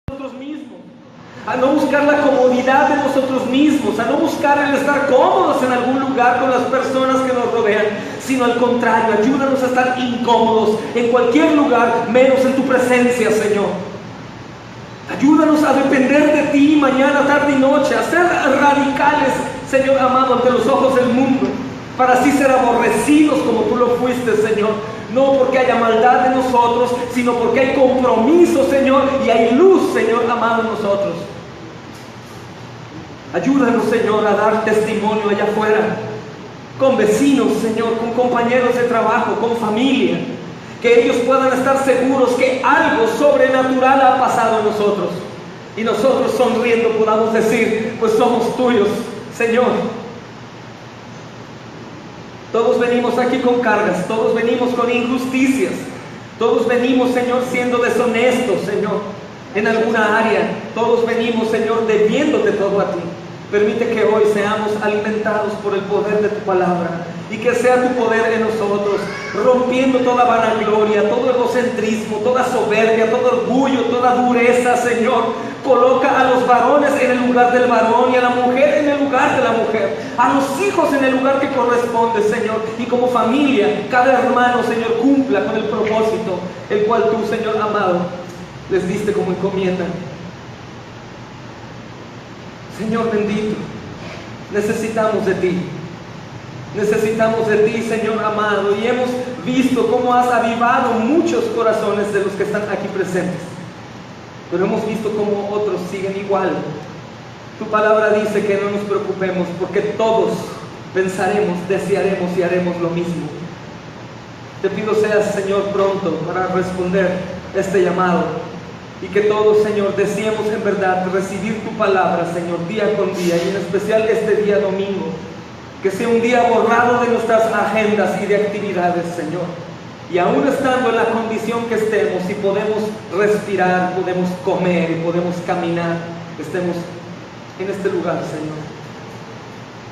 nosotros mismos, a no buscar la comodidad de nosotros mismos, a no buscar el estar cómodos en algún lugar con las personas que nos rodean, sino al contrario, ayúdanos a estar incómodos en cualquier lugar, menos en tu presencia, Señor. Ayúdanos a depender de ti mañana, tarde y noche, a ser radicales, Señor amado, ante los ojos del mundo, para así ser aborrecidos como tú lo fuiste, Señor. No porque haya maldad en nosotros, sino porque hay compromiso, Señor, y hay luz, Señor amado, en nosotros. Ayúdanos, Señor, a dar testimonio allá afuera, con vecinos, Señor, con compañeros de trabajo, con familia, que ellos puedan estar seguros que algo sobrenatural ha pasado en nosotros, y nosotros sonriendo podamos decir, pues somos tuyos, Señor. Todos venimos aquí con cargas, todos venimos con injusticias, todos venimos, Señor, siendo deshonestos, Señor, en alguna área. Todos venimos, Señor, debiéndote todo a ti. Permite que hoy seamos alimentados por el poder de tu palabra y que sea tu poder en nosotros, rompiendo toda vanagloria, todo egocentrismo, toda soberbia, todo orgullo, toda dureza, Señor. Coloca a los varones en el lugar del varón y a la mujer en el lugar de la mujer, a los hijos en el lugar que corresponde, Señor, y como familia, cada hermano, Señor, cumpla con el propósito, el cual tú, Señor amado, les diste como encomienda. Señor bendito, necesitamos de ti. Necesitamos de ti, Señor amado, y hemos visto cómo has avivado muchos corazones de los que están aquí presentes, pero hemos visto cómo otros siguen igual. Tu palabra dice que no nos preocupemos porque todos pensaremos, desearemos y haremos lo mismo. Te pido seas, Señor, pronto para responder este llamado, y que todos, Señor, deseemos en verdad recibir tu palabra, Señor, día con día, y en especial este día domingo, que sea un día borrado de nuestras agendas y de actividades, Señor. Y aún estando en la condición que estemos, y podemos respirar, podemos comer y podemos caminar, estemos en este lugar, Señor,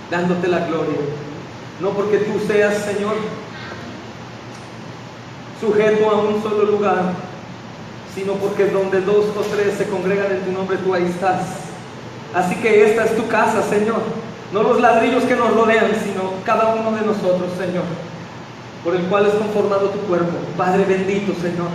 dándote la gloria. No porque tú seas, Señor, sujeto a un solo lugar, sino porque donde 2 o 3 se congregan en tu nombre, tú ahí estás. Así que esta es tu casa, Señor. No los ladrillos que nos rodean, sino cada uno de nosotros, Señor, por el cual es conformado tu cuerpo. Padre bendito, Señor.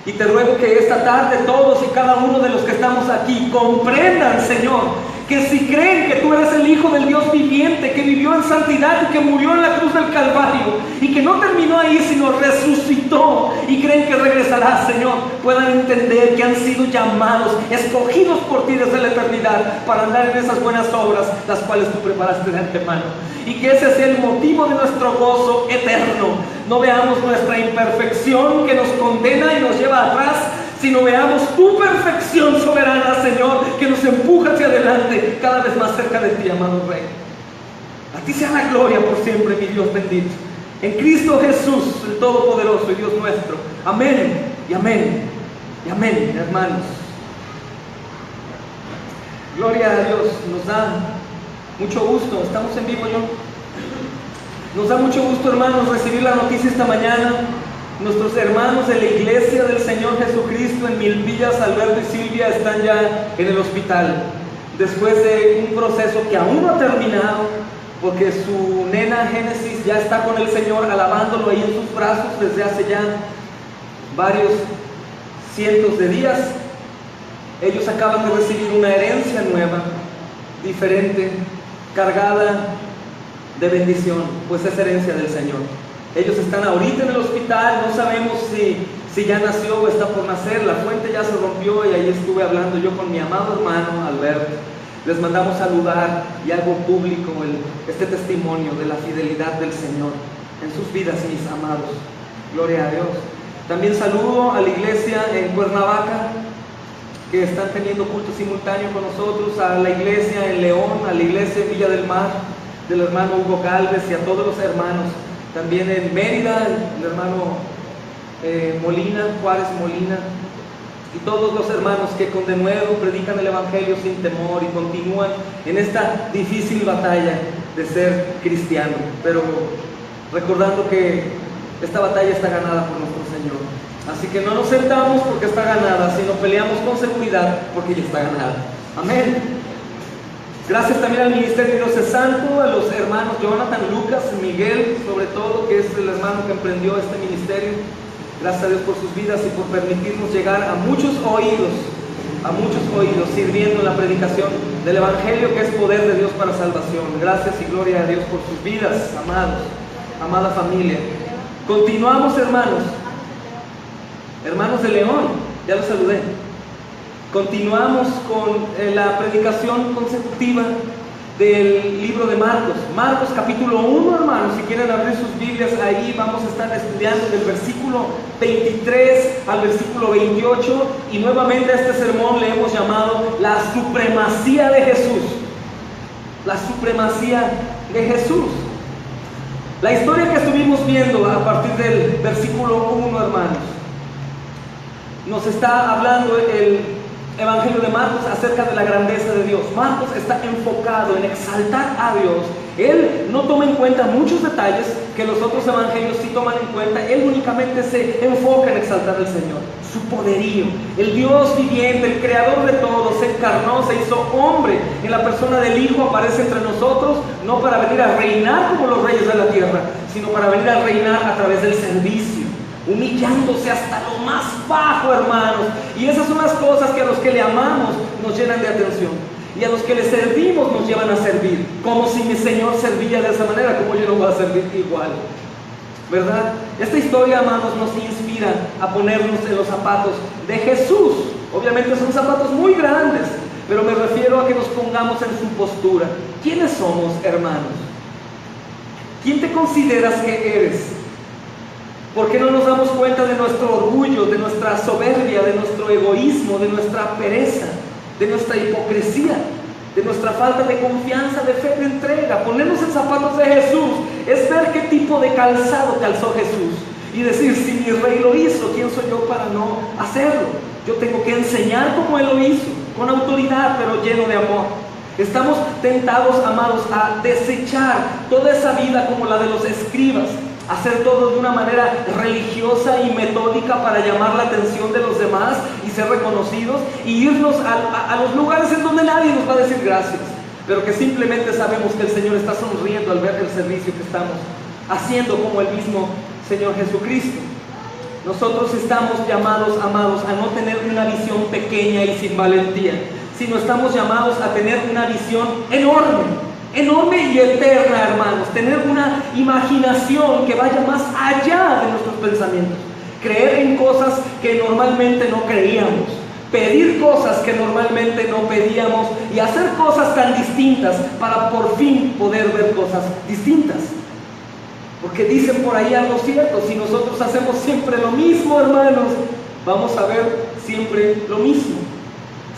Y te ruego que esta tarde todos y cada uno de los que estamos aquí comprendan, Señor, que si creen que tú eres el Hijo del Dios viviente, que vivió en santidad y que murió en la cruz del Calvario, y que no terminó ahí, sino resucitó, y creen que regresará, Señor, puedan entender que han sido llamados, escogidos por ti desde la eternidad, para andar en esas buenas obras, las cuales tú preparaste de antemano. Y que ese sea el motivo de nuestro gozo eterno. No veamos nuestra imperfección que nos condena y nos lleva atrás, sino veamos tu perfección soberana, Señor, que nos empuja hacia adelante, cada vez más cerca de ti, amado Rey. A ti sea la gloria por siempre, mi Dios bendito. En Cristo Jesús, el Todopoderoso y Dios nuestro. Amén y amén y amén, hermanos. Gloria a Dios. Nos da mucho gusto, estamos en vivo, nos da mucho gusto, hermanos, recibir la noticia esta mañana. Nuestros hermanos de la Iglesia del Señor Jesucristo en Milpillas, Alberto y Silvia, están ya en el hospital, después de un proceso que aún no ha terminado, porque su nena Génesis ya está con el Señor, alabándolo ahí en sus brazos desde hace ya varios cientos de días. Ellos acaban de recibir una herencia nueva, diferente, cargada de bendición, pues es herencia del Señor. Ellos están ahorita en el hospital, no sabemos si ya nació o está por nacer. La fuente ya se rompió y ahí estuve hablando yo con mi amado hermano Alberto. Les mandamos saludar y hago público este testimonio de la fidelidad del Señor en sus vidas, mis amados. Gloria a Dios. También saludo a la iglesia en Cuernavaca, que están teniendo culto simultáneo con nosotros, a la iglesia en León, a la iglesia en Villa del Mar, del hermano Hugo Galvez, y a todos los hermanos. También en Mérida, el hermano Molina, Juárez Molina, y todos los hermanos que con denuedo predican el Evangelio sin temor y continúan en esta difícil batalla de ser cristiano, pero recordando que esta batalla está ganada por nuestro Señor. Así que no nos sentamos porque está ganada, sino peleamos con seguridad porque ya está ganada. Amén. Gracias también al Ministerio de Dios es Santo, a los hermanos Jonathan, Lucas, Miguel, sobre todo, que es el hermano que emprendió este ministerio. Gracias a Dios por sus vidas y por permitirnos llegar a muchos oídos, sirviendo en la predicación del Evangelio, que es poder de Dios para salvación. Gracias y gloria a Dios por sus vidas, amados, amada familia. Continuamos, hermanos de León, ya los saludé. Continuamos con la predicación consecutiva del libro de Marcos. Marcos capítulo 1, hermanos, si quieren abrir sus Biblias, ahí vamos a estar estudiando del versículo 23 al versículo 28, y nuevamente a este sermón le hemos llamado la supremacía de Jesús. La supremacía de Jesús. La historia que estuvimos viendo a partir del versículo 1, hermanos, nos está hablando el Evangelio de Marcos acerca de la grandeza de Dios. Marcos está enfocado en exaltar a Dios. Él no toma en cuenta muchos detalles que los otros evangelios sí toman en cuenta. Él únicamente se enfoca en exaltar al Señor, su poderío. El Dios viviente, el creador de todo, se encarnó, se hizo hombre en la persona del Hijo, aparece entre nosotros, no para venir a reinar como los reyes de la tierra, sino para venir a reinar a través del servicio, humillándose hasta lo más bajo, hermanos. Y esas son las cosas que a los que le amamos nos llenan de atención, y a los que le servimos nos llevan a servir, como si mi Señor servía de esa manera, como yo no voy a servir igual, ¿verdad? Esta historia, amados, nos inspira a ponernos en los zapatos de Jesús. Obviamente son zapatos muy grandes, pero me refiero a que nos pongamos en su postura. ¿Quiénes somos, hermanos? ¿Quién te consideras que eres? ¿Por qué no nos damos cuenta de nuestro orgullo, de nuestra soberbia, de nuestro egoísmo, de nuestra pereza, de nuestra hipocresía, de nuestra falta de confianza, de fe, de entrega? Ponernos en zapatos de Jesús es ver qué tipo de calzado calzó Jesús y decir, si mi Rey lo hizo, ¿quién soy yo para no hacerlo? Yo tengo que enseñar como Él lo hizo, con autoridad, pero lleno de amor. Estamos tentados, amados, a desechar toda esa vida como la de los escribas, hacer todo de una manera religiosa y metódica para llamar la atención de los demás y ser reconocidos, y irnos a los lugares en donde nadie nos va a decir gracias, pero que simplemente sabemos que el Señor está sonriendo al ver el servicio que estamos haciendo como el mismo Señor Jesucristo. Nosotros estamos llamados, amados, a no tener una visión pequeña y sin valentía, sino estamos llamados a tener una visión enorme y eterna, hermanos. Tener una imaginación que vaya más allá de nuestros pensamientos. Creer en cosas que normalmente no creíamos. Pedir cosas que normalmente no pedíamos. Y hacer cosas tan distintas para por fin poder ver cosas distintas. Porque dicen por ahí algo cierto: si nosotros hacemos siempre lo mismo, hermanos, vamos a ver siempre lo mismo.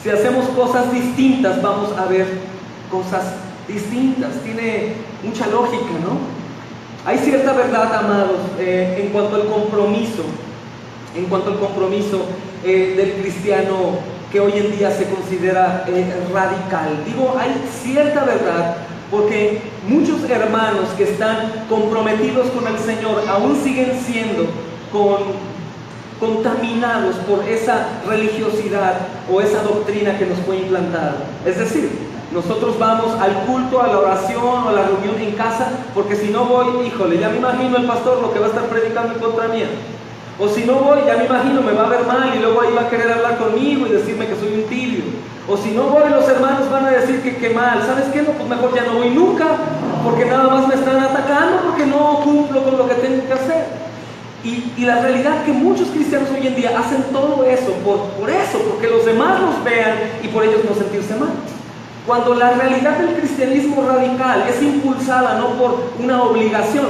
Si hacemos cosas distintas, vamos a ver cosas distintas. Tiene mucha lógica, ¿no? Hay cierta verdad, amados, en cuanto al compromiso del cristiano que hoy en día se considera radical. Digo, hay cierta verdad porque muchos hermanos que están comprometidos con el Señor aún siguen siendo contaminados por esa religiosidad o esa doctrina que nos fue implantada. Es decir, nosotros vamos al culto, a la oración o a la reunión en casa, porque si no voy, híjole, ya me imagino el pastor lo que va a estar predicando en contra mía. O si no voy, ya me imagino me va a ver mal y luego ahí va a querer hablar conmigo y decirme que soy un tibio. O si no voy, los hermanos van a decir que mal. ¿Sabes qué? No, pues mejor ya no voy nunca, porque nada más me están atacando porque no cumplo con lo que tengo que hacer. Y la realidad es que muchos cristianos hoy en día hacen todo eso porque los demás los vean y por ellos no sentirse mal. Cuando la realidad del cristianismo radical es impulsada no por una obligación,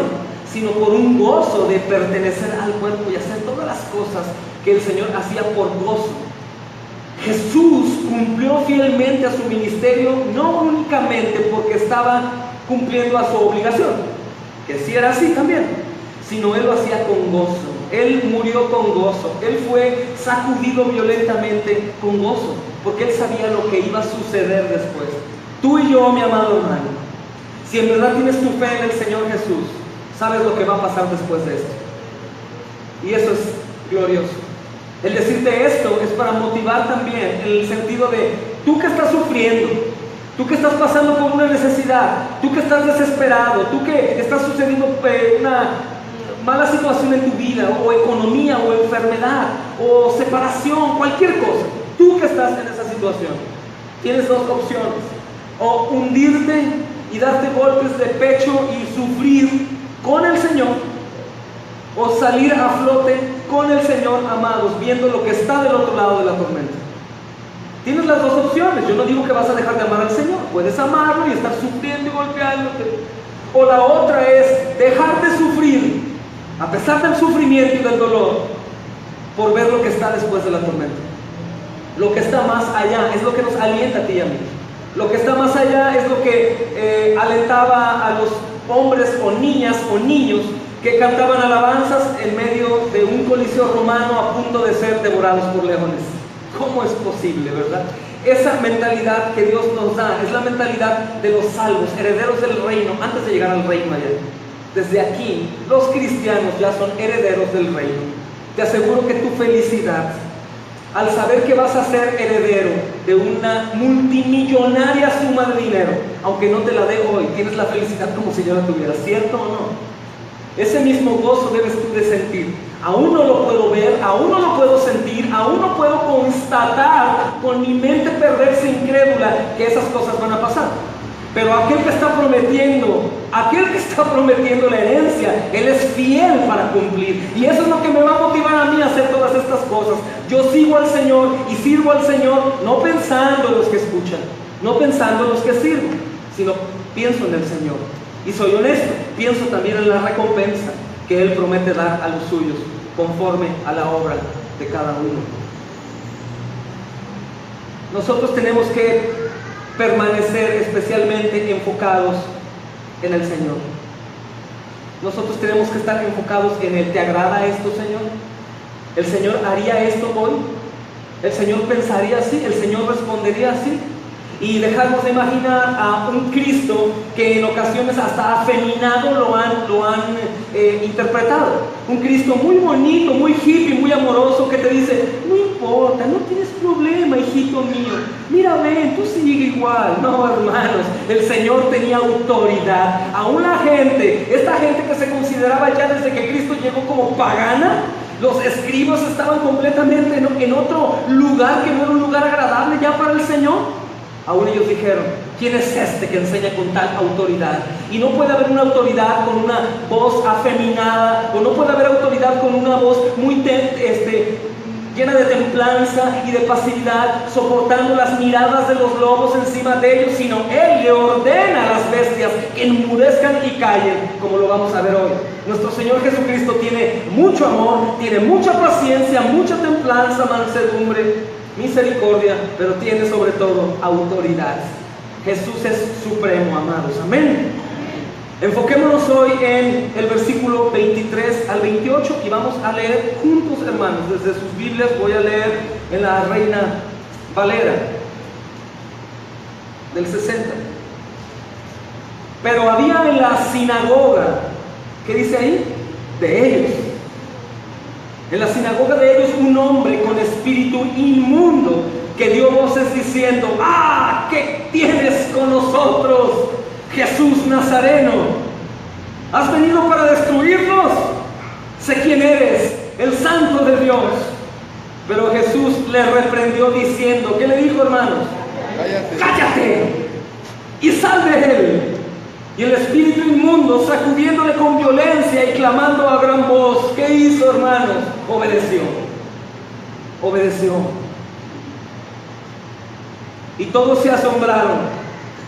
sino por un gozo de pertenecer al cuerpo y hacer todas las cosas que el Señor hacía por gozo. Jesús cumplió fielmente a su ministerio, no únicamente porque estaba cumpliendo a su obligación, que sí era así también, sino Él lo hacía con gozo. Él murió con gozo. Él fue sacudido violentamente con gozo, porque Él sabía lo que iba a suceder después. Tú y yo, mi amado hermano, si en verdad tienes tu fe en el Señor Jesús, sabes lo que va a pasar después de esto. Y eso es glorioso. El decirte esto es para motivar también, en el sentido de tú que estás sufriendo, tú que estás pasando por una necesidad, tú que estás desesperado, tú que estás sucediendo una mala situación en tu vida, o economía, o enfermedad, o separación, cualquier cosa, tú que estás en esa situación, tienes dos opciones: o hundirte y darte golpes de pecho y sufrir con el Señor, o salir a flote con el Señor, amados, viendo lo que está del otro lado de la tormenta. Tienes las dos opciones. Yo no digo que vas a dejar de amar al Señor, puedes amarlo y estar sufriendo y golpeándote. O la otra es dejar de sufrir, a pesar del sufrimiento y del dolor, por ver lo que está después de la tormenta. Lo que está más allá es lo que nos alienta a ti y a mí. Lo que está más allá es lo que alentaba a los hombres o niñas o niños que cantaban alabanzas en medio de un coliseo romano a punto de ser devorados por leones. ¿Cómo es posible, verdad? Esa mentalidad que Dios nos da es la mentalidad de los salvos, herederos del reino, antes de llegar al reino allá. Desde aquí, los cristianos ya son herederos del reino. Te aseguro que tu felicidad, al saber que vas a ser heredero de una multimillonaria suma de dinero, aunque no te la dé hoy, tienes la felicidad como si ya la tuvieras, ¿cierto o no? Ese mismo gozo debes tú de sentir. Aún no lo puedo ver, aún no lo puedo sentir, aún no puedo constatar con mi mente perversa e incrédula que esas cosas van a pasar. Pero aquel que está prometiendo la herencia, Él es fiel para cumplir. Y eso es lo que me va a motivar a mí a hacer todas estas cosas. Yo sigo al Señor y sirvo al Señor, no pensando en los que escuchan, no pensando en los que sirvo, sino pienso en el Señor. Y soy honesto, pienso también en la recompensa que Él promete dar a los suyos, conforme a la obra de cada uno. Nosotros tenemos que permanecer especialmente enfocados en el Señor. Nosotros tenemos que estar enfocados en Él. ¿Te agrada esto, Señor? ¿El Señor haría esto hoy? ¿El Señor pensaría así? ¿El Señor respondería así? Y dejarnos de imaginar a un Cristo que en ocasiones hasta afeminado lo han interpretado. Un Cristo muy bonito, muy hippie, muy amoroso, que te dice: no importa, no tienes problema, hijito mío, mira, ven, tú sigue igual. No, hermanos, el Señor tenía autoridad. Aún la gente, esta gente que se consideraba ya desde que Cristo llegó como pagana, los escribas estaban completamente en otro lugar que no era un lugar agradable ya para el Señor. Aún ellos dijeron: ¿quién es este que enseña con tal autoridad? Y no puede haber una autoridad con una voz afeminada, o no puede haber autoridad con una voz muy llena de templanza y de pasividad, soportando las miradas de los lobos encima de ellos, sino Él le ordena a las bestias que enmudezcan y callen, como lo vamos a ver hoy. Nuestro Señor Jesucristo tiene mucho amor, tiene mucha paciencia, mucha templanza, mansedumbre, misericordia, pero tiene sobre todo autoridad. Jesús es supremo, amados. Amén. Enfoquémonos hoy en el versículo 23 al 28 y vamos a leer juntos, hermanos, desde sus Biblias. Voy a leer en la Reina Valera del 60. Pero había en la sinagoga, ¿qué dice ahí? De ellos. En la sinagoga de ellos un hombre con espíritu inmundo que dio voces diciendo: ¡ah! ¿Qué tienes con nosotros, Jesús Nazareno? ¿Has venido para destruirnos? Sé quién eres, el Santo de Dios. Pero Jesús le reprendió diciendo, ¿qué le dijo, hermanos? ¡Cállate! Y sal de él. Y el espíritu inmundo, sacudiéndole con violencia y clamando a gran voz, ¿qué hizo, hermanos? Obedeció. Obedeció. Y todos se asombraron,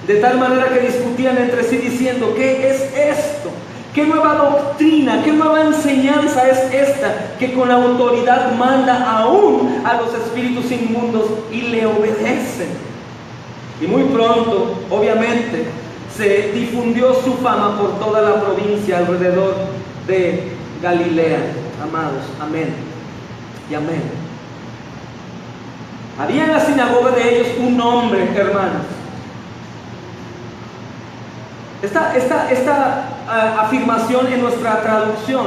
de tal manera que discutían entre sí diciendo: ¿qué es esto? ¿Qué nueva doctrina, qué nueva enseñanza es esta, que con autoridad manda aún a los espíritus inmundos y le obedecen? Y muy pronto, obviamente, se difundió su fama por toda la provincia alrededor de Galilea. Amados, amén y amén. Había en la sinagoga de ellos un hombre, hermanos. Esta afirmación en nuestra traducción,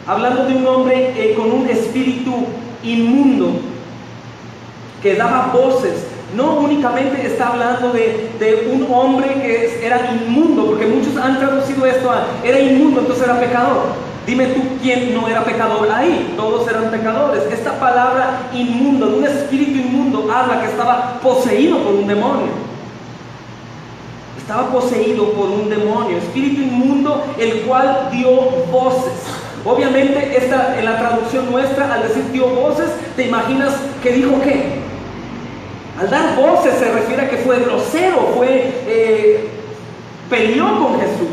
hablando de un hombre con un espíritu inmundo, que daba voces. No únicamente está hablando de un hombre que era inmundo, porque muchos han traducido esto a era inmundo, entonces era pecador. Dime tú quién no era pecador ahí, todos eran pecadores. Esta palabra inmundo, de un espíritu inmundo, habla que estaba poseído por un demonio. Estaba poseído por un demonio, espíritu inmundo, el cual dio voces. Obviamente en la traducción nuestra, al decir dio voces, ¿te imaginas que dijo qué? Al dar voces se refiere a que fue grosero, peleó con Jesús.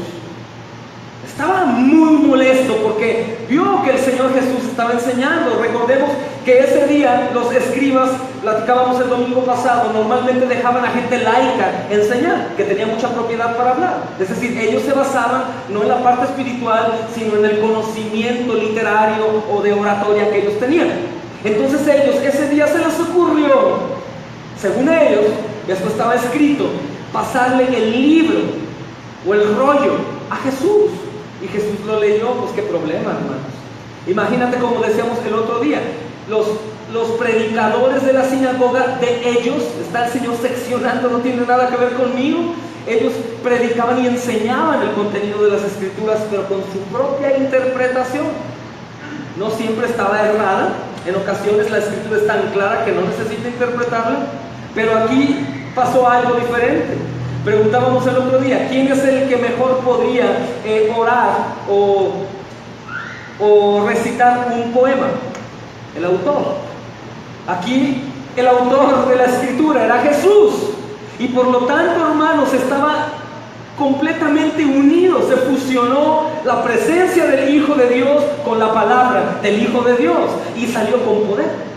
Estaba muy molesto porque vio que el Señor Jesús estaba enseñando. Recordemos que ese día los escribas, platicábamos el domingo pasado, normalmente dejaban a gente laica enseñar, que tenía mucha propiedad para hablar. Es decir, ellos se basaban no en la parte espiritual, sino en el conocimiento literario o de oratoria que ellos tenían. Entonces ellos, ese día se les ocurrió, según ellos, esto estaba escrito, pasarle el libro o el rollo a Jesús. Y Jesús lo leyó, pues qué problema, hermanos. Imagínate, como decíamos el otro día, los predicadores de la sinagoga de ellos, está el Señor seccionando, no tiene nada que ver conmigo. Ellos predicaban y enseñaban el contenido de las Escrituras, pero con su propia interpretación. No siempre estaba errada, en ocasiones la Escritura es tan clara que no necesita interpretarla, pero aquí pasó algo diferente. Preguntábamos el otro día, ¿quién es el que mejor podría orar o recitar un poema? El autor. Aquí el autor de la Escritura era Jesús. Y por lo tanto, hermanos, estaba completamente unido. Se fusionó la presencia del Hijo de Dios con la palabra del Hijo de Dios. Y salió con poder.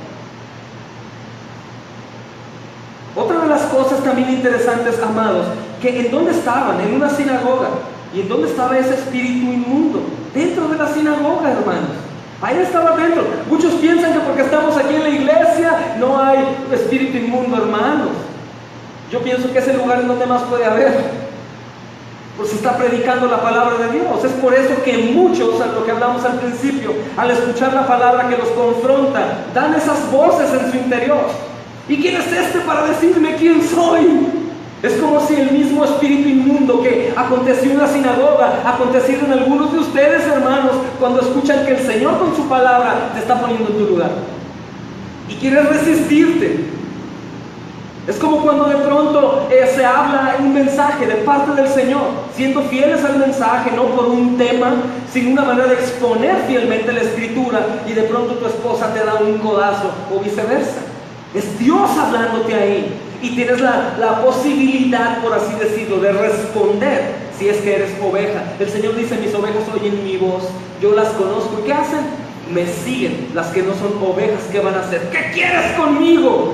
Otra de las cosas también interesantes, amados, que en dónde estaban, en una sinagoga, y en dónde estaba ese espíritu inmundo, dentro de la sinagoga, hermanos. Ahí estaba dentro. Muchos piensan que porque estamos aquí en la iglesia no hay espíritu inmundo, hermanos. Yo pienso que es el lugar en donde más puede haber, pues se está predicando la palabra de Dios. Es por eso que muchos, a lo que hablamos al principio, al escuchar la palabra que los confronta, dan esas voces en su interior. ¿Y quién es este para decirme quién soy? Es como si el mismo espíritu inmundo que aconteció en la sinagoga, aconteció en algunos de ustedes, hermanos, cuando escuchan que el Señor con su palabra te está poniendo en tu lugar y quieres resistirte. Es como cuando de pronto se habla un mensaje de parte del Señor, siendo fieles al mensaje, no por un tema, sino una manera de exponer fielmente la Escritura, y de pronto tu esposa te da un codazo o viceversa. Es Dios hablándote ahí y tienes la posibilidad, por así decirlo, de responder si es que eres oveja. El Señor dice, mis ovejas oyen mi voz, yo las conozco. ¿Y qué hacen? Me siguen. Las que no son ovejas, ¿qué van a hacer? ¿Qué quieres conmigo?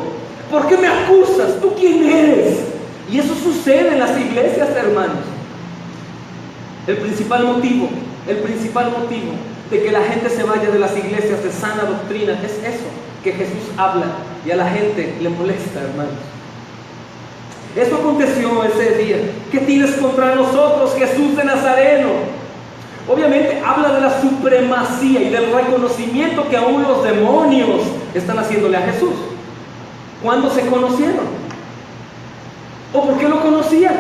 ¿Por qué me acusas? ¿Tú quién eres? Y eso sucede en las iglesias, hermanos. El principal motivo de que la gente se vaya de las iglesias de sana doctrina es eso, que Jesús habla y a la gente le molesta, hermanos. Esto aconteció ese día. ¿Qué tienes contra nosotros, Jesús de Nazareno? Obviamente habla de la supremacía y del reconocimiento que aún los demonios están haciéndole a Jesús. ¿Cuándo se conocieron? ¿O por qué lo conocían?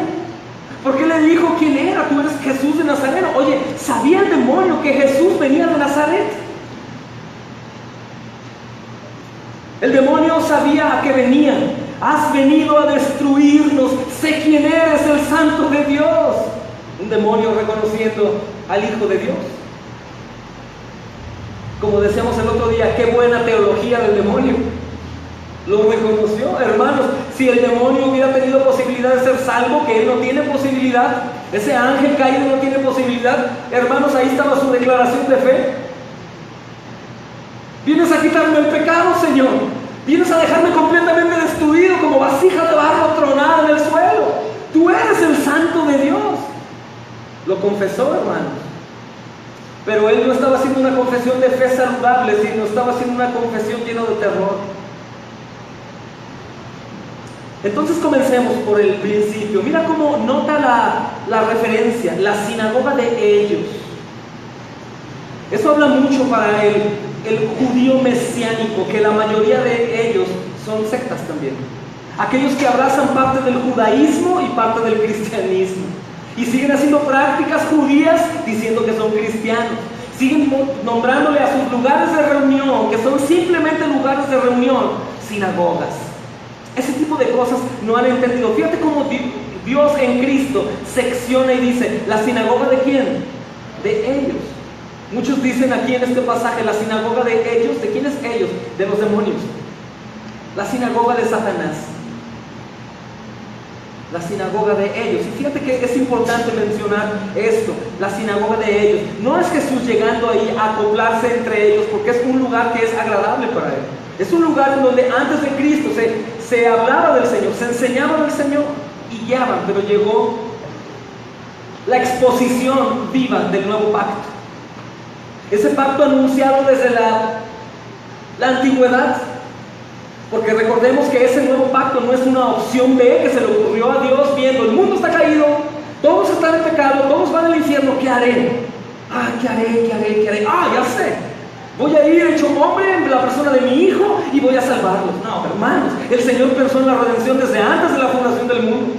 ¿Por qué le dijo quién era? Tú eres Jesús de Nazareno. Oye, ¿sabía el demonio que Jesús venía de Nazaret? El demonio sabía a qué venía. Has venido a destruirnos. Sé quién eres, el Santo de Dios. Un demonio reconociendo al Hijo de Dios. Como decíamos el otro día, qué buena teología del demonio. Lo reconoció, hermanos. Si el demonio hubiera tenido posibilidad de ser salvo, que él no tiene posibilidad, ese ángel caído no tiene posibilidad, hermanos, ahí estaba su declaración de fe. Vienes a quitarme el pecado, Señor. Vienes a dejarme completamente destruido como vasija de barro tronada en el suelo. Tú eres el Santo de Dios. Lo confesó, hermanos. Pero él no estaba haciendo una confesión de fe saludable, sino estaba haciendo una confesión llena de terror. Entonces comencemos por el principio. Mira cómo nota la referencia, la sinagoga de ellos. Eso habla mucho para él el judío mesiánico, que la mayoría de ellos son sectas también. Aquellos que abrazan parte del judaísmo y parte del cristianismo. Y siguen haciendo prácticas judías diciendo que son cristianos. Siguen nombrándole a sus lugares de reunión, que son simplemente lugares de reunión, sinagogas. Ese tipo de cosas no han entendido. Fíjate cómo Dios en Cristo secciona y dice, ¿la sinagoga de quién? De ellos. Muchos dicen aquí en este pasaje, la sinagoga de ellos. ¿De quién es ellos? De los demonios. La sinagoga de Satanás. La sinagoga de ellos. Y fíjate que es importante mencionar esto, la sinagoga de ellos. No es Jesús llegando ahí a acoplarse entre ellos, porque es un lugar que es agradable para él. Es un lugar en donde antes de Cristo se hablaba del Señor, se enseñaba del Señor y guiaban, pero llegó la exposición viva del nuevo pacto. Ese pacto anunciado desde la antigüedad. Porque recordemos que ese nuevo pacto no es una opción B que se le ocurrió a Dios viendo, el mundo está caído, todos están en pecado, todos van al infierno, ¿qué haré? ¿Qué haré? Ya sé, voy a ir hecho hombre en la persona de mi hijo y voy a salvarlos. No, hermanos, el Señor pensó en la redención desde antes de la fundación del mundo.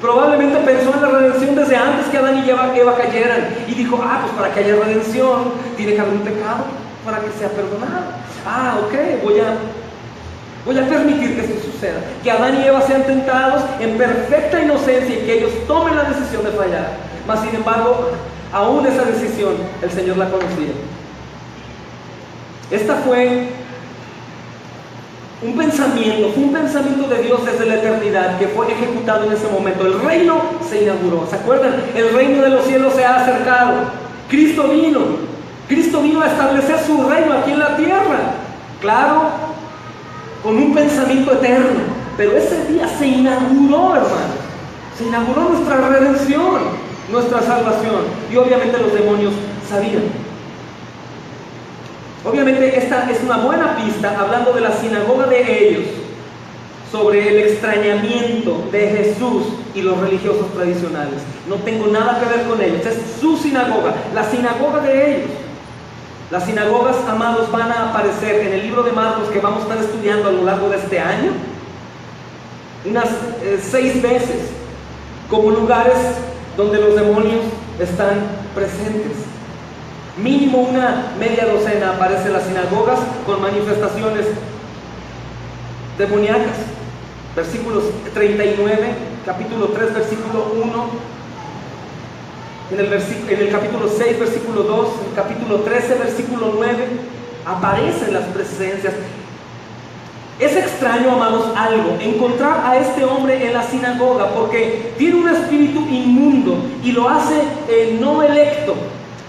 Probablemente pensó en la redención desde antes que Adán y Eva cayeran. Y dijo, pues para que haya redención, tiene que haber un pecado para que sea perdonado. Ok, voy a permitir que esto suceda, que Adán y Eva sean tentados en perfecta inocencia y que ellos tomen la decisión de fallar. Mas sin embargo, aún esa decisión el Señor la conocía. Esta fue un pensamiento de Dios desde la eternidad que fue ejecutado en ese momento. El reino se inauguró, ¿se acuerdan? El reino de los cielos se ha acercado. Cristo vino a establecer su reino aquí en la tierra. Claro, con un pensamiento eterno, pero ese día se inauguró, hermanos. Se inauguró nuestra redención, nuestra salvación, y obviamente los demonios sabían. Obviamente esta es una buena pista, hablando de la sinagoga de ellos, sobre el extrañamiento de Jesús y los religiosos tradicionales. No tengo nada que ver con ellos, es su sinagoga, la sinagoga de ellos. Las sinagogas, amados, van a aparecer en el libro de Marcos, que vamos a estar estudiando a lo largo de este año, unas 6 veces, como lugares donde los demonios están presentes. Mínimo una media docena aparecen en las sinagogas con manifestaciones demoníacas. Versículos 39, capítulo 3, versículo 1. En el capítulo 6, versículo 2, en el capítulo 13, versículo 9, aparecen las presencias. Es extraño, amados, encontrar a este hombre en la sinagoga, porque tiene un espíritu inmundo y lo hace no electo,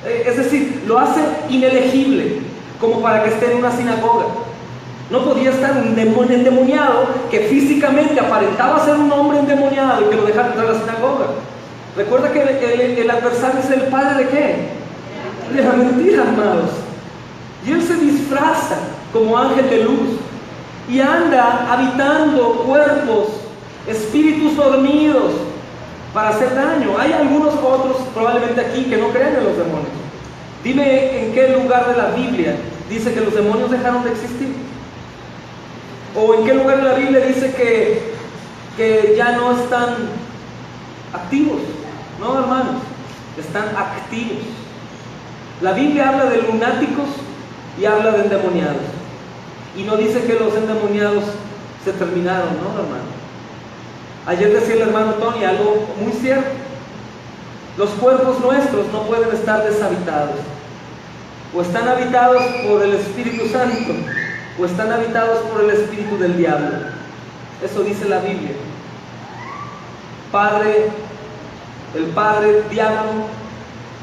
es decir, lo hace inelegible, como para que esté en una sinagoga. No podía estar un demonio endemoniado que físicamente aparentaba ser un hombre endemoniado y que lo dejara entrar a la sinagoga. Recuerda que el adversario es el padre ¿de qué? De la mentira, amados. Y él se disfraza como ángel de luz y anda habitando cuerpos, espíritus dormidos, para hacer daño. Hay algunos otros probablemente aquí que no creen en los demonios. Dime en qué lugar de la Biblia dice que los demonios dejaron de existir. O en qué lugar de la Biblia dice que ya no están activos. No, hermanos, están activos. La Biblia habla de lunáticos y habla de endemoniados. Y no dice que los endemoniados se terminaron, ¿no, hermano? Ayer decía el hermano Tony algo muy cierto. Los cuerpos nuestros no pueden estar deshabitados. O están habitados por el Espíritu Santo, o están habitados por el espíritu del diablo. Eso dice la Biblia. El Padre diablo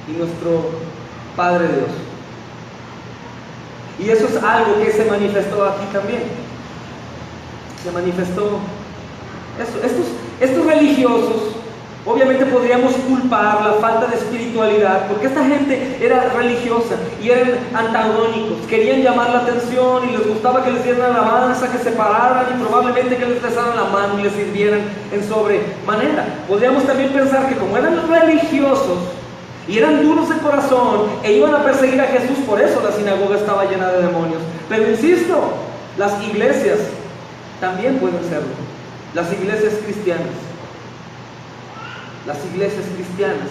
y nuestro Padre Dios. Y eso es algo que se manifestó aquí también. Se manifestó eso. Estos religiosos, obviamente podríamos culpar la falta de espiritualidad, porque esta gente era religiosa y eran antagónicos, querían llamar la atención y les gustaba que les dieran alabanza, que se pararan y probablemente que les besaran la mano y les sirvieran en sobremanera. Podríamos también pensar que como eran religiosos y eran duros de corazón e iban a perseguir a Jesús. Por eso la sinagoga estaba llena de demonios. Pero insisto, las iglesias también pueden serlo. Las iglesias cristianas. Las iglesias cristianas.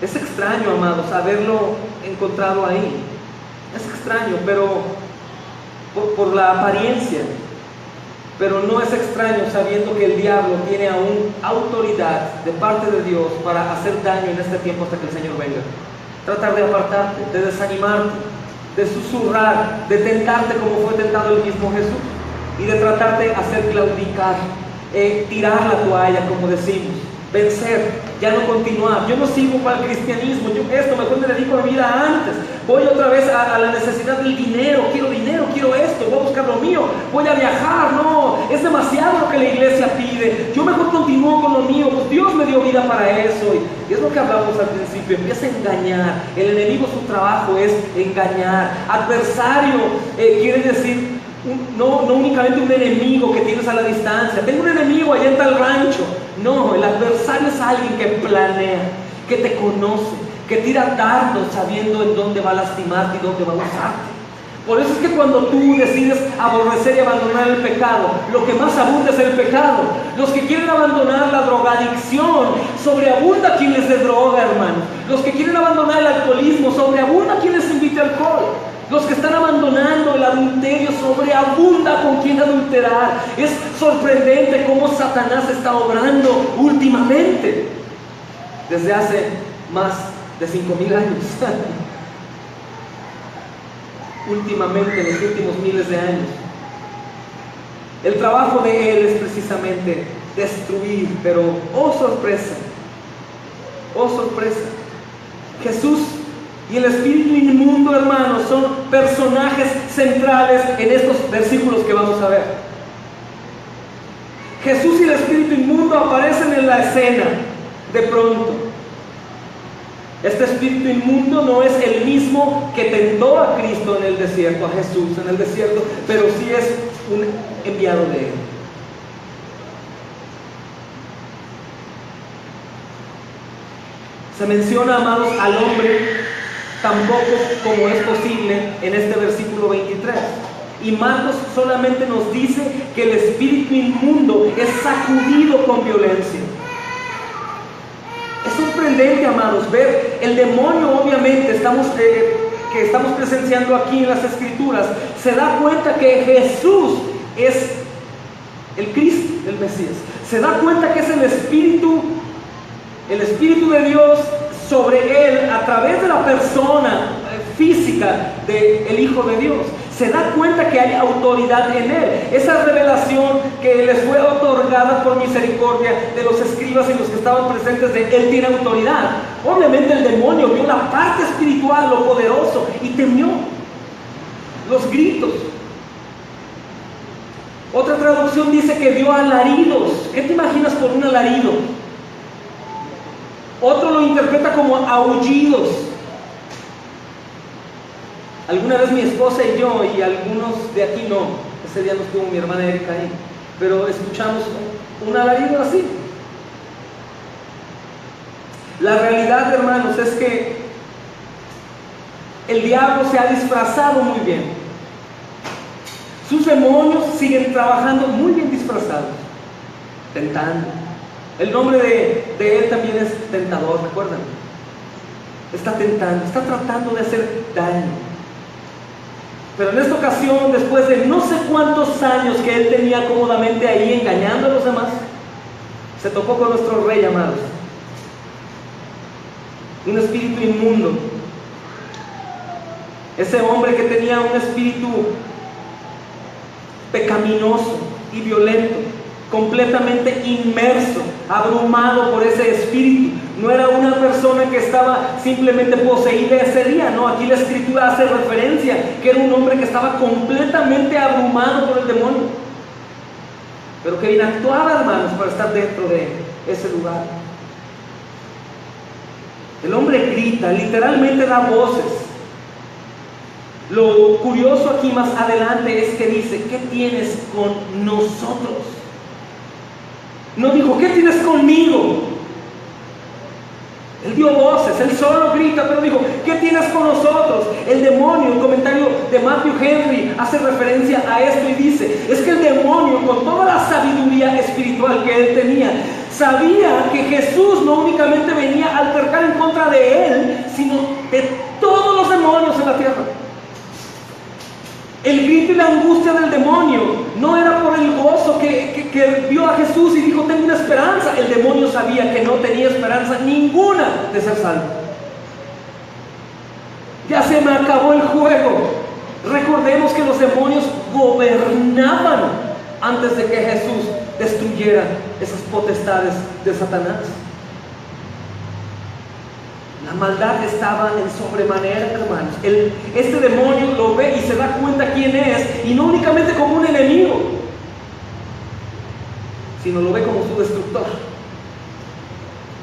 Es extraño, amados, haberlo encontrado ahí. Es extraño, pero por la apariencia. Pero no es extraño sabiendo que el diablo tiene aún autoridad de parte de Dios para hacer daño en este tiempo hasta que el Señor venga. Tratar de apartarte, de desanimarte, de susurrar, de tentarte como fue tentado el mismo Jesús, y de tratarte de hacer claudicar, tirar la toalla, como decimos, vencer, ya no continuar. Yo no sigo para el cristianismo, mejor me dedico a mi vida antes. Voy otra vez a la necesidad del dinero, quiero esto, voy a buscar lo mío, voy a viajar. No, es demasiado lo que la iglesia pide, yo mejor continúo con lo mío, pues Dios me dio vida para eso. Y es lo que hablamos al principio, empieza a engañar. El enemigo, su trabajo es engañar. Adversario quiere decir no únicamente un enemigo que tienes a la distancia. Tengo un enemigo allá en tal rancho. No, el adversario es alguien que planea, que te conoce, que tira dardos sabiendo en dónde va a lastimarte y dónde va a usarte. Por eso es que cuando tú decides aborrecer y abandonar el pecado, lo que más abunda es el pecado. Los que quieren abandonar la drogadicción, sobreabunda quien les dé droga, hermano. Los que quieren abandonar el alcoholismo, sobreabunda quien les invite alcohol. Los que están abandonando el adulterio, sobreabunda con quien adulterar. Es sorprendente cómo Satanás está obrando últimamente, desde hace más de 5,000 años. Últimamente, en los últimos miles de años. El trabajo de él es precisamente destruir, pero oh sorpresa, Jesús y el espíritu inmundo, hermanos, son personajes centrales en estos versículos que vamos a ver. Jesús y el espíritu inmundo aparecen en la escena de pronto. Este espíritu inmundo no es el mismo que tentó a Cristo en el desierto, a Jesús en el desierto, pero sí es un enviado de él. Se menciona, amados, al hombre tampoco como es posible en este versículo 23. Y Marcos solamente nos dice que el espíritu inmundo es sacudido con violencia. Es sorprendente, amados, ver el demonio, obviamente, que estamos presenciando aquí en las Escrituras, se da cuenta que Jesús es el Cristo, el Mesías. Se da cuenta que es el Espíritu de Dios sobre él a través de la persona física del Hijo de Dios. Se da cuenta que hay autoridad en él. Esa revelación que les fue otorgada por misericordia de los escribas y los que estaban presentes, de él tiene autoridad. Obviamente el demonio vio la parte espiritual, lo poderoso, y temió. Los gritos. Otra traducción dice que dio alaridos. ¿Qué te imaginas por un alarido? Otro lo interpreta como aullidos. Alguna vez mi esposa y yo, y algunos de aquí no, ese día no estuvo mi hermana Erika ahí, pero escuchamos un alarido así. La realidad, hermanos, es que el diablo se ha disfrazado muy bien. Sus demonios siguen trabajando muy bien disfrazados, tentando. El nombre de él también es tentador, ¿recuerdan? Está tentando, está tratando de hacer daño. Pero en esta ocasión, después de no sé cuántos años que él tenía cómodamente ahí engañando a los demás, se topó con nuestro rey, amados. Un espíritu inmundo. Ese hombre que tenía un espíritu pecaminoso y violento, completamente inmerso, abrumado por ese espíritu. No era una persona que estaba simplemente poseída ese día, no, aquí la escritura hace referencia que era un hombre que estaba completamente abrumado por el demonio, pero que bien actuaba, hermanos, para estar dentro de ese lugar. El hombre grita, literalmente da voces. Lo curioso aquí más adelante es que dice: ¿qué tienes con nosotros? No dijo: ¿qué tienes conmigo? Él dio voces, él solo grita, pero dijo, ¿qué tienes con nosotros? El demonio, el comentario de Matthew Henry hace referencia a esto y dice, es que el demonio, con toda la sabiduría espiritual que él tenía, sabía que Jesús no únicamente venía a altercar en contra de él, sino de todos los demonios en la tierra. El grito y la angustia del demonio no era por el gozo que vio a Jesús y dijo, tengo una esperanza. El demonio sabía que no tenía esperanza ninguna de ser salvo. Ya se me acabó el juego. Recordemos que los demonios gobernaban antes de que Jesús destruyera esas potestades de Satanás. La maldad estaba en sobremanera, hermanos. Este demonio lo ve y se da cuenta quién es, y no únicamente como un enemigo, sino lo ve como su destructor.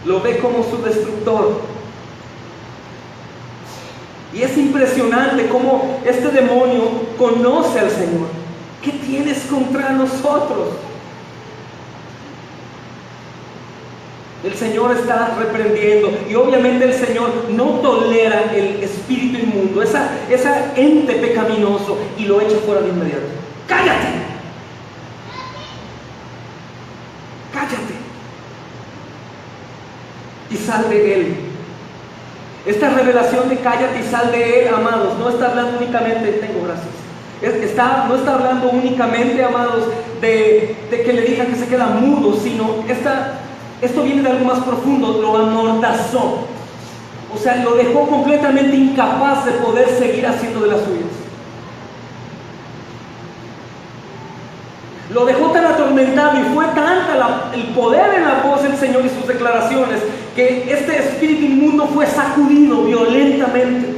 Lo ve como su destructor. Y es impresionante cómo este demonio conoce al Señor. ¿Qué tienes contra nosotros? El Señor está reprendiendo, y obviamente el Señor no tolera el espíritu inmundo, esa ente pecaminoso, y lo echa fuera de inmediato. ¡Cállate! ¡Cállate! Y sal de él. Esta revelación de cállate y sal de él, amados, no está hablando únicamente, no está hablando únicamente, amados, de que le digan que se queda mudo, sino esto viene de algo más profundo, lo amordazó. O sea, lo dejó completamente incapaz de poder seguir haciendo de las suyas. Lo dejó tan atormentado y fue tanta el poder en la voz del Señor y sus declaraciones que este espíritu inmundo fue sacudido violentamente.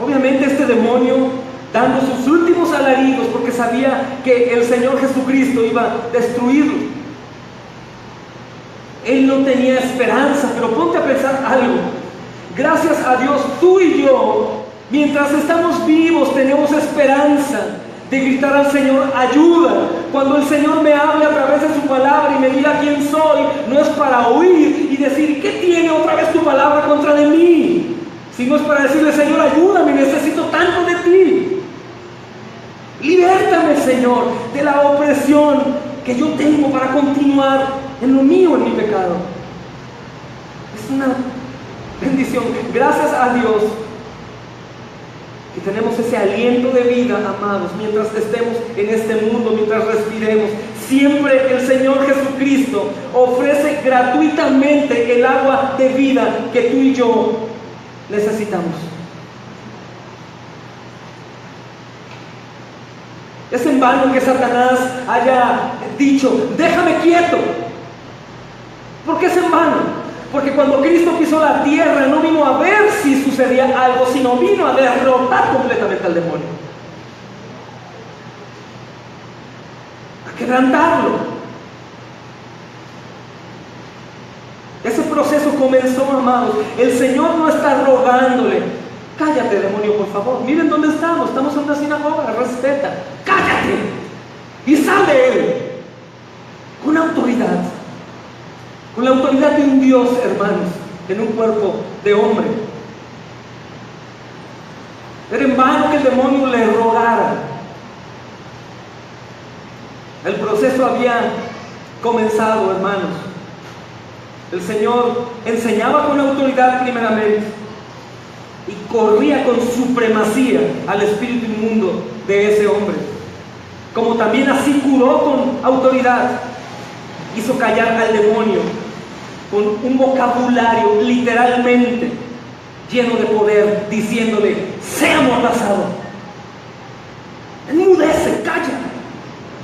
Obviamente este demonio, dando sus últimos alaridos, porque sabía que el Señor Jesucristo iba a destruirlo. Él no tenía esperanza, pero ponte a pensar algo. Gracias a Dios, tú y yo, mientras estamos vivos, tenemos esperanza de gritar al Señor, ayuda. Cuando el Señor me hable a través de su palabra y me diga quién soy, no es para oír y decir, ¿qué tiene otra vez tu palabra contra de mí? Sino es para decirle, Señor, ayúdame, necesito tanto de ti. Libértame, Señor, de la opresión que yo tengo para continuar en lo mío, en mi pecado. Es una bendición. Gracias a Dios que tenemos ese aliento de vida, amados, mientras estemos en este mundo, mientras respiremos. Siempre el Señor Jesucristo ofrece gratuitamente el agua de vida que tú y yo necesitamos. Es en vano que Satanás haya dicho, déjame quieto. ¿Por qué es en vano? Porque cuando Cristo pisó la tierra no vino a ver si sucedía algo, sino vino a derrotar completamente al demonio, a quebrantarlo. Ese proceso comenzó, amados. El Señor no está rogándole, cállate, demonio, por favor. Miren dónde estamos en una sinagoga, respeta. Cállate y sal de él. Con autoridad. Con la autoridad de un Dios, hermanos, en un cuerpo de hombre. Era en vano que el demonio le rogara. El proceso había comenzado, hermanos. El Señor enseñaba con autoridad primeramente y corría con supremacía al espíritu inmundo de ese hombre. Como también así curó con autoridad, hizo callar al demonio con un vocabulario literalmente lleno de poder, diciéndole, sea amordazado, enmudece, calla,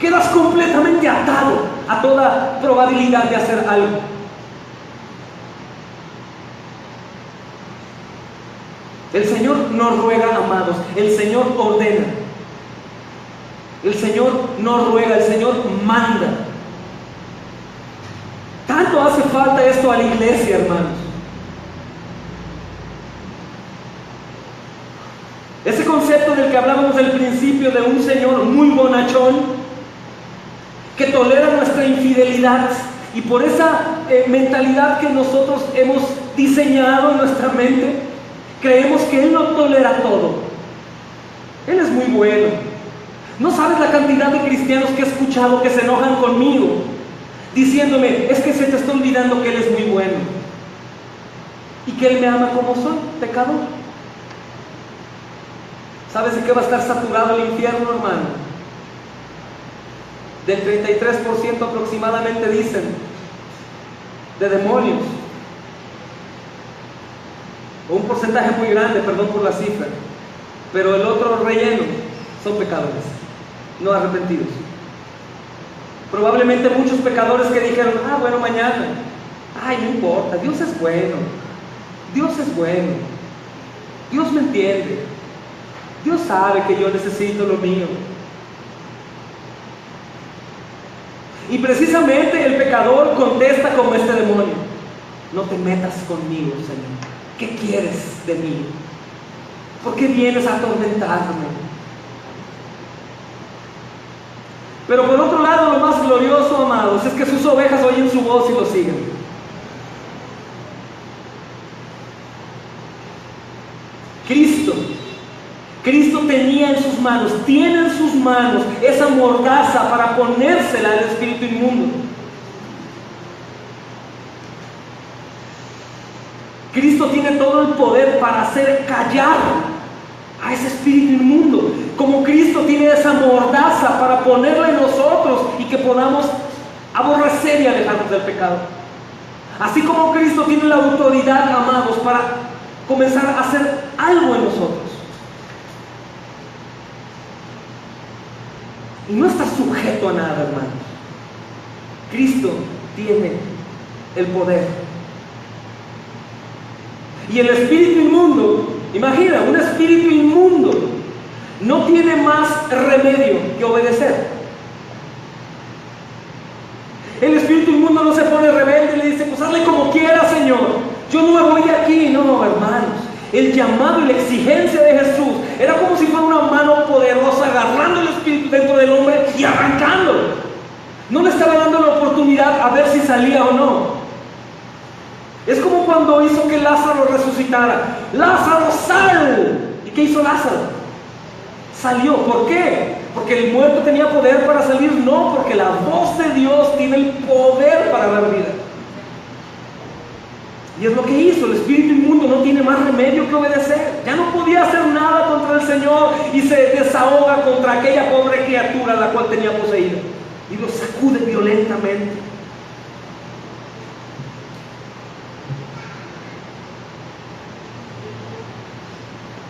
quedas completamente atado a toda probabilidad de hacer algo. El Señor no ruega, amados, el Señor ordena. El Señor no ruega, el Señor manda. Tanto hace falta esto a la iglesia, hermanos. Ese concepto del que hablábamos al principio de un Señor muy bonachón, que tolera nuestra infidelidad. Y por esa mentalidad que nosotros hemos diseñado en nuestra mente, creemos que Él lo tolera todo. Él es muy bueno. No sabes la cantidad de cristianos que he escuchado que se enojan conmigo, diciéndome, es que se te está olvidando que Él es muy bueno y que Él me ama como soy, pecador. ¿Sabes de qué va a estar saturado el infierno, hermano? Del 33% aproximadamente, dicen, de demonios. O un porcentaje muy grande, perdón por la cifra. Pero el otro relleno son pecadores, no arrepentidos. Probablemente muchos pecadores que dijeron, bueno, mañana, ay, no importa, Dios es bueno, Dios es bueno, Dios me entiende, Dios sabe que yo necesito lo mío. Y precisamente el pecador contesta como este demonio: no te metas conmigo, Señor. ¿Qué quieres de mí? ¿Por qué vienes a atormentarme? Pero por otro lado, lo más glorioso, amados, es que sus ovejas oyen su voz y lo siguen. Cristo tenía en sus manos, tiene en sus manos esa mordaza para ponérsela al espíritu inmundo. Cristo tiene todo el poder para hacer callar a ese espíritu inmundo. Como Cristo tiene esa mordaza para ponerla en nosotros y que podamos aborrecer y alejarnos del pecado. Así como Cristo tiene la autoridad, amados, para comenzar a hacer algo en nosotros. Y no está sujeto a nada, hermanos. Cristo tiene el poder. Y el espíritu inmundo, imagina, un espíritu inmundo no tiene más remedio que obedecer. El espíritu inmundo no se pone rebelde y le dice, pues hazle como quieras, Señor, yo no me voy de aquí. No, hermanos, el llamado y la exigencia de Jesús era como si fuera una mano poderosa agarrando el espíritu dentro del hombre y arrancándolo. No le estaba dando la oportunidad a ver si salía o no. Es como cuando hizo que Lázaro resucitara. ¡Lázaro, sal! ¿Y qué hizo Lázaro? Salió. ¿Por qué? ¿Porque el muerto tenía poder para salir? No, porque la voz de Dios tiene el poder para dar vida. Y es lo que hizo. El espíritu inmundo no tiene más remedio que obedecer. Ya no podía hacer nada contra el Señor y se desahoga contra aquella pobre criatura la cual tenía poseída y lo sacude violentamente.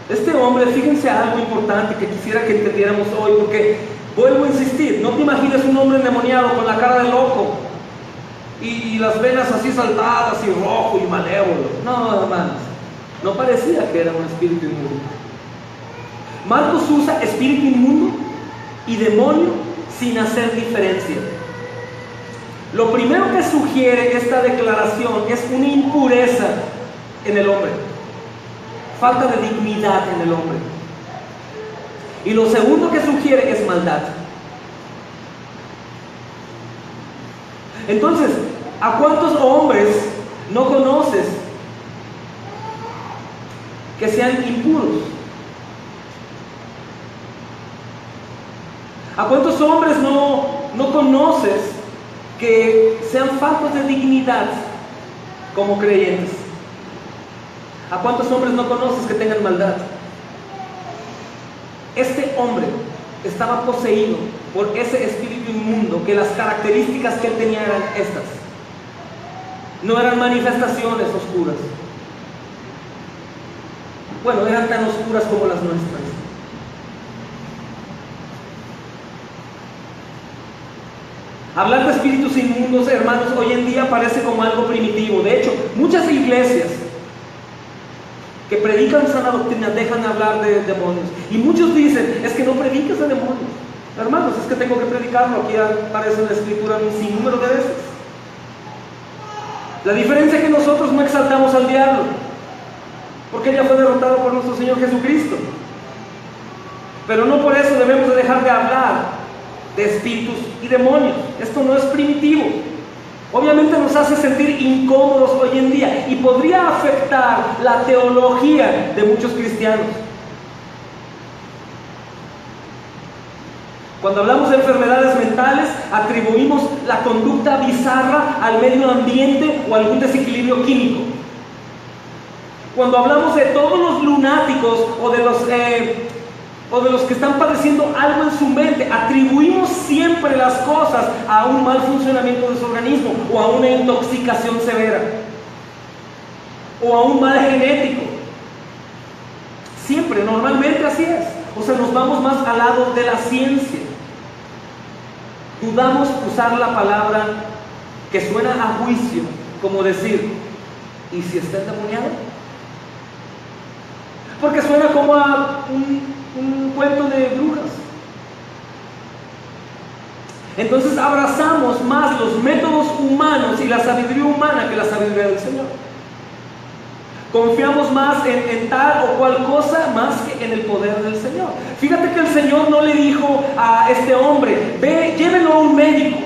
Este hombre, fíjense algo importante que quisiera que entendiéramos hoy, porque vuelvo a insistir, no te imagines un hombre endemoniado con la cara de loco y las venas así saltadas y rojo y malévolo. No, hermanos, no parecía que era un espíritu inmundo. Marcos usa espíritu inmundo y demonio sin hacer diferencia. Lo primero que sugiere esta declaración es una impureza en el hombre, falta de dignidad en el hombre. Y lo segundo que sugiere es maldad. Entonces, ¿a cuántos hombres no conoces que sean impuros? ¿A cuántos hombres no conoces que sean faltos de dignidad como creyentes? ¿A cuántos hombres no conoces que tengan maldad? Este hombre estaba poseído por ese espíritu inmundo, que las características que él tenía eran estas. No eran manifestaciones oscuras. Bueno, eran tan oscuras como las nuestras. Hablar de espíritus inmundos, hermanos, hoy en día parece como algo primitivo. De hecho, muchas iglesias que predican sana doctrina dejan hablar de demonios. Y muchos dicen, es que no predicas de demonios. Hermanos, es que tengo que predicarlo. Aquí aparece en la escritura un sinnúmero de veces. La diferencia es que nosotros no exaltamos al diablo, porque él ya fue derrotado por nuestro Señor Jesucristo. Pero no por eso debemos de dejar de hablar de espíritus y demonios. Esto no es primitivo. Obviamente nos hace sentir incómodos hoy en día y podría afectar la teología de muchos cristianos. Cuando hablamos de enfermedades mentales, atribuimos la conducta bizarra al medio ambiente o algún desequilibrio químico. Cuando hablamos de todos los lunáticos o de los que están padeciendo algo en su mente, atribuimos siempre las cosas a un mal funcionamiento de su organismo, o a una intoxicación severa, o a un mal genético. Siempre, normalmente así es. O sea, nos vamos más al lado de la ciencia. Dudamos usar la palabra que suena a juicio, como decir, ¿y si está endemoniado? Porque suena como a un cuento de brujas. Entonces abrazamos más los métodos humanos y la sabiduría humana que la sabiduría del Señor. Confiamos más en tal o cual cosa más que en el poder del Señor. Fíjate que el Señor no le dijo a este hombre, ve, llévenlo a un médico,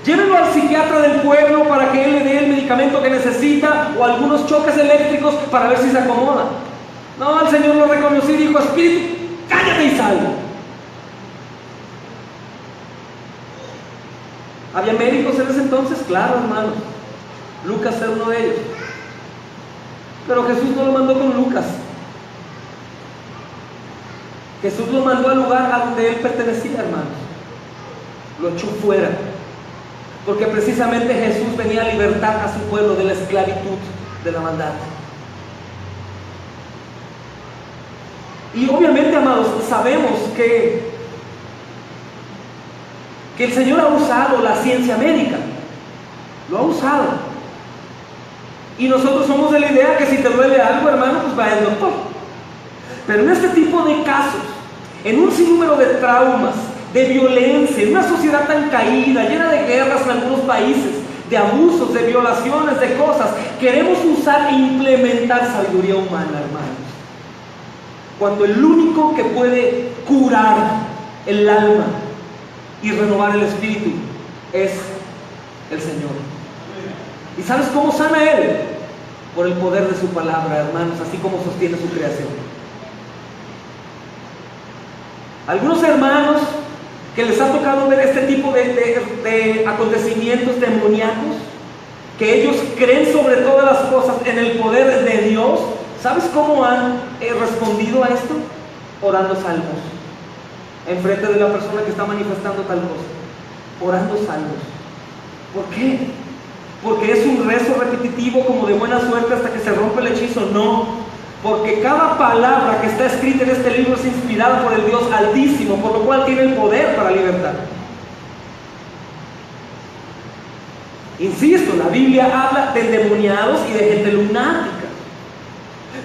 llévenlo al psiquiatra del pueblo para que él le dé el medicamento que necesita, o algunos choques eléctricos para ver si se acomoda. No, el Señor lo reconoció y dijo, espíritu, cállate y sal. ¿Había médicos en ese entonces? Claro, hermanos. Lucas era uno de ellos. Pero Jesús no lo mandó con Lucas. Jesús lo mandó al lugar a donde él pertenecía, hermanos. Lo echó fuera. Porque precisamente Jesús venía a libertar a su pueblo de la esclavitud, de la maldad. Y obviamente, amados, sabemos que el Señor ha usado la ciencia médica. Lo ha usado. Y nosotros somos de la idea que si te duele algo, hermano, pues va al doctor. Pero en este tipo de casos, en un sinnúmero de traumas, de violencia, en una sociedad tan caída, llena de guerras en algunos países, de abusos, de violaciones, de cosas, queremos usar e implementar sabiduría humana, hermanos. Cuando el único que puede curar el alma y renovar el espíritu es el Señor. ¿Y sabes cómo sana Él? Por el poder de su palabra, hermanos, así como sostiene su creación. Algunos hermanos que les ha tocado ver este tipo de acontecimientos demoníacos, que ellos creen sobre todas las cosas en el poder de Dios, ¿sabes cómo han respondido a esto? Orando salmos en frente de la persona que está manifestando tal cosa. Orando salmos. ¿Por qué? Porque es un rezo repetitivo como de buena suerte hasta que se rompe el hechizo. No, porque cada palabra que está escrita en este libro es inspirada por el Dios Altísimo, por lo cual tiene el poder para libertar. Insisto, la Biblia habla de endemoniados y de gente lunática.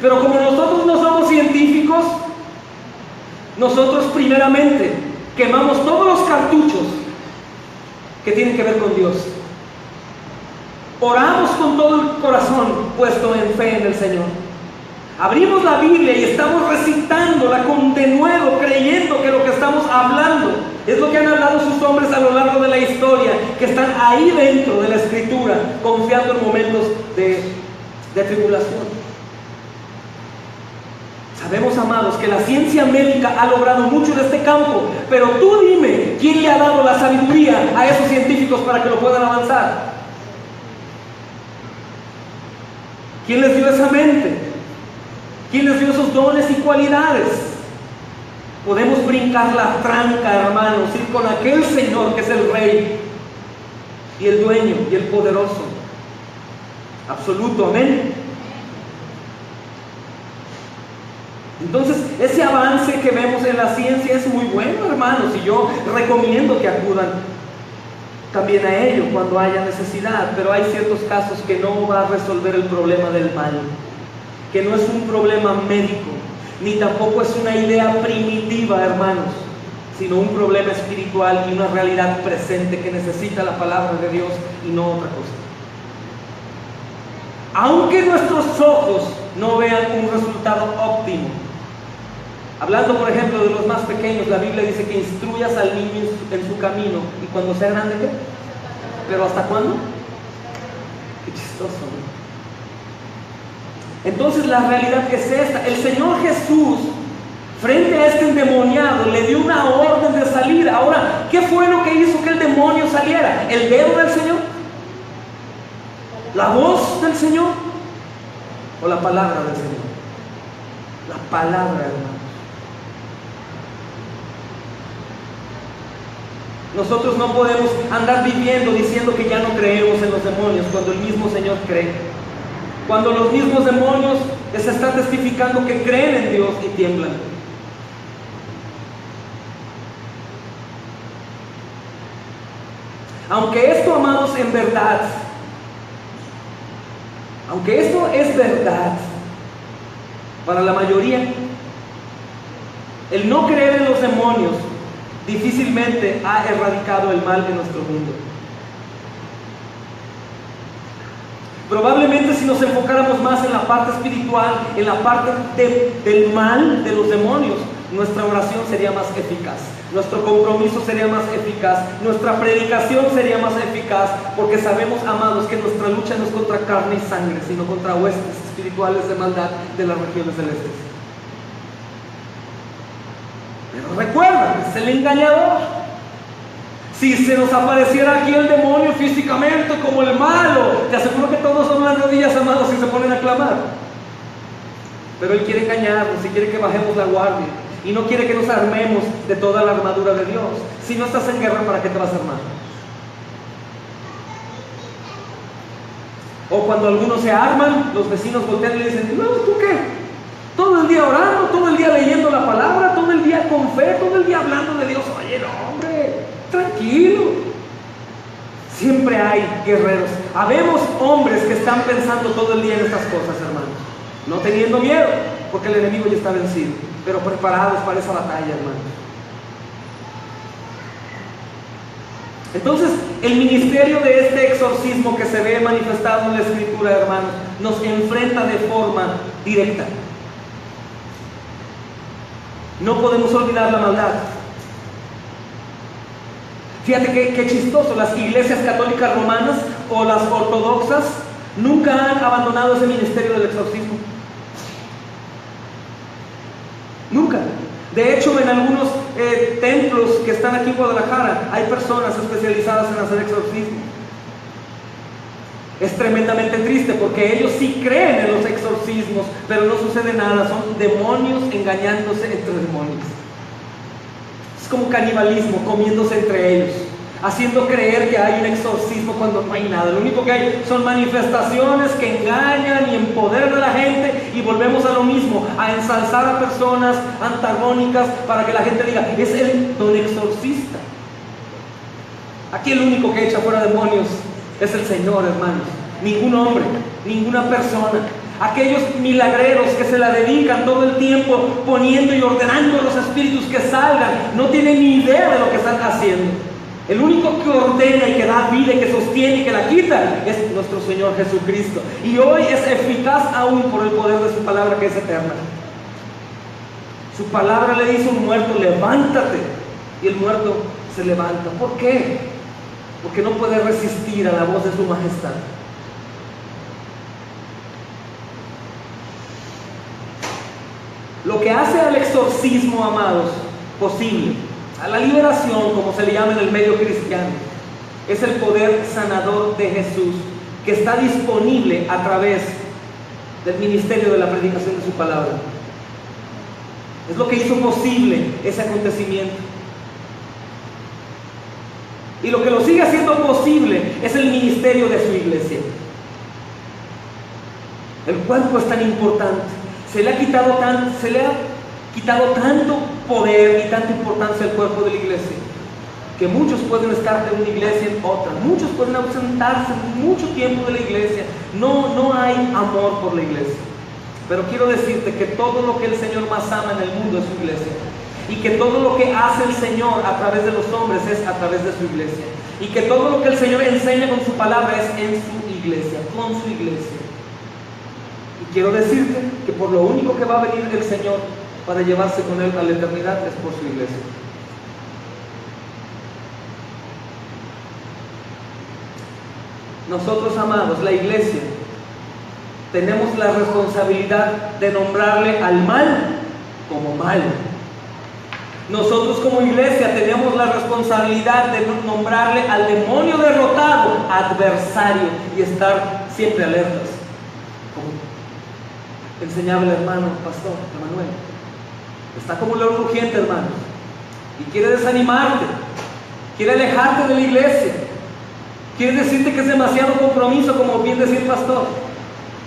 Pero como nosotros no somos científicos, nosotros primeramente quemamos todos los cartuchos que tienen que ver con Dios. Oramos con todo el corazón puesto en fe en el Señor. Abrimos la Biblia y estamos recitándola con denuedo, creyendo que lo que estamos hablando es lo que han hablado sus hombres a lo largo de la historia, que están ahí dentro de la Escritura, confiando en momentos de tribulación. Sabemos, amados, que la ciencia médica ha logrado mucho en este campo, pero tú dime, ¿quién le ha dado la sabiduría a esos científicos para que lo puedan avanzar? ¿Quién les dio esa mente? ¿Quién les dio esos dones y cualidades? Podemos brincar la tranca, hermanos, ir con aquel Señor que es el Rey y el dueño y el poderoso absoluto, amén. Entonces, ese avance que vemos en la ciencia es muy bueno, hermanos, y yo recomiendo que acudan también a ello cuando haya necesidad, pero hay ciertos casos que no va a resolver el problema del mal, que no es un problema médico, ni tampoco es una idea primitiva, hermanos, sino un problema espiritual y una realidad presente que necesita la palabra de Dios y no otra cosa. Aunque nuestros ojos no vean un resultado óptimo, Hablando, por ejemplo, de los más pequeños, la Biblia dice que instruyas al niño en su camino y cuando sea grande, ¿qué? ¿Pero hasta cuándo? Qué chistoso, ¿no? Entonces la realidad es esta: el Señor Jesús, frente a este endemoniado, le dio una orden de salir. Ahora, ¿qué fue lo que hizo que el demonio saliera? ¿El dedo del Señor? ¿La voz del Señor? ¿O la palabra del Señor? La palabra, hermanos. Nosotros no podemos andar viviendo diciendo que ya no creemos en los demonios cuando el mismo Señor cree. Cuando los mismos demonios les están testificando que creen en Dios y tiemblan. Aunque esto, amados, en verdad, aunque esto es verdad para la mayoría, el no creer en los demonios difícilmente ha erradicado el mal en nuestro mundo. Probablemente si nos enfocáramos más en la parte espiritual, en la parte del mal de los demonios, nuestra oración sería más eficaz, nuestro compromiso sería más eficaz, nuestra predicación sería más eficaz, porque sabemos, amados, que nuestra lucha no es contra carne y sangre, sino contra huestes espirituales de maldad de las regiones celestes. Pero recuerda, es el engañador. Si se nos apareciera aquí el demonio físicamente como el malo, te aseguro que todos son las rodillas, amados, y se ponen a clamar. Pero Él quiere engañarnos y quiere que bajemos la guardia. Y no quiere que nos armemos de toda la armadura de Dios. Si no estás en guerra, ¿para qué te vas a armar? O cuando algunos se arman, los vecinos voltean y le dicen: no, ¿tú qué? Todo el día orando, todo el día leyendo la palabra, todo el día con fe, todo el día hablando de Dios. Oye, no, hombre, tranquilo. Siempre hay guerreros. Habemos hombres que están pensando todo el día en estas cosas, hermanos, no teniendo miedo, porque el enemigo ya está vencido, pero preparados para esa batalla, hermanos. Entonces, el ministerio de este exorcismo que se ve manifestado en la Escritura, hermanos, nos enfrenta de forma directa. No podemos olvidar la maldad. Fíjate qué chistoso, las iglesias católicas romanas o las ortodoxas nunca han abandonado ese ministerio del exorcismo. Nunca. De hecho, en algunos templos que están aquí en Guadalajara hay personas especializadas en hacer exorcismo. Es tremendamente triste porque ellos sí creen en los exorcismos, pero no sucede nada, son demonios engañándose entre demonios. Es como canibalismo, comiéndose entre ellos, haciendo creer que hay un exorcismo cuando no hay nada. Lo único que hay son manifestaciones que engañan y empoderan a la gente, y volvemos a lo mismo, a ensalzar a personas antagónicas para que la gente diga: es el don exorcista. Aquí el único que echa fuera demonios es el Señor, hermanos. Ningún hombre, ninguna persona. Aquellos milagreros que se la dedican todo el tiempo poniendo y ordenando a los espíritus que salgan, no tienen ni idea de lo que están haciendo. El único que ordena y que da vida y que sostiene y que la quita es nuestro Señor Jesucristo. Y hoy es eficaz aún por el poder de su palabra, que es eterna. Su palabra le dice a un muerto: levántate. Y el muerto se levanta. ¿Por qué? Porque no puede resistir a la voz de su majestad. Lo que hace al exorcismo, amados, posible, a la liberación, como se le llama en el medio cristiano, es el poder sanador de Jesús, que está disponible a través del ministerio de la predicación de su palabra. Es lo que hizo posible ese acontecimiento. Y lo que lo sigue haciendo posible es el ministerio de su iglesia. El cuerpo es tan importante. Se le ha quitado tanto poder y tanta importancia al cuerpo de la iglesia, que muchos pueden estar de una iglesia en otra, muchos pueden ausentarse mucho tiempo de la iglesia. No hay amor por la iglesia. Pero quiero decirte que todo lo que el Señor más ama en el mundo es su iglesia. Y que todo lo que hace el Señor a través de los hombres es a través de su iglesia. Y que todo lo que el Señor enseña con su palabra es en su iglesia, con su iglesia. Y quiero decirte que por lo único que va a venir el Señor para llevarse con Él a la eternidad es por su iglesia. Nosotros, amados, la iglesia, tenemos la responsabilidad de nombrarle al mal como mal. Nosotros como iglesia tenemos la responsabilidad de nombrarle al demonio derrotado adversario y estar siempre alertas. Como enseñaba el hermano pastor Emanuel, está como león rugiente, hermanos, y quiere desanimarte, quiere alejarte de la iglesia, quiere decirte que es demasiado compromiso, como bien decía el pastor,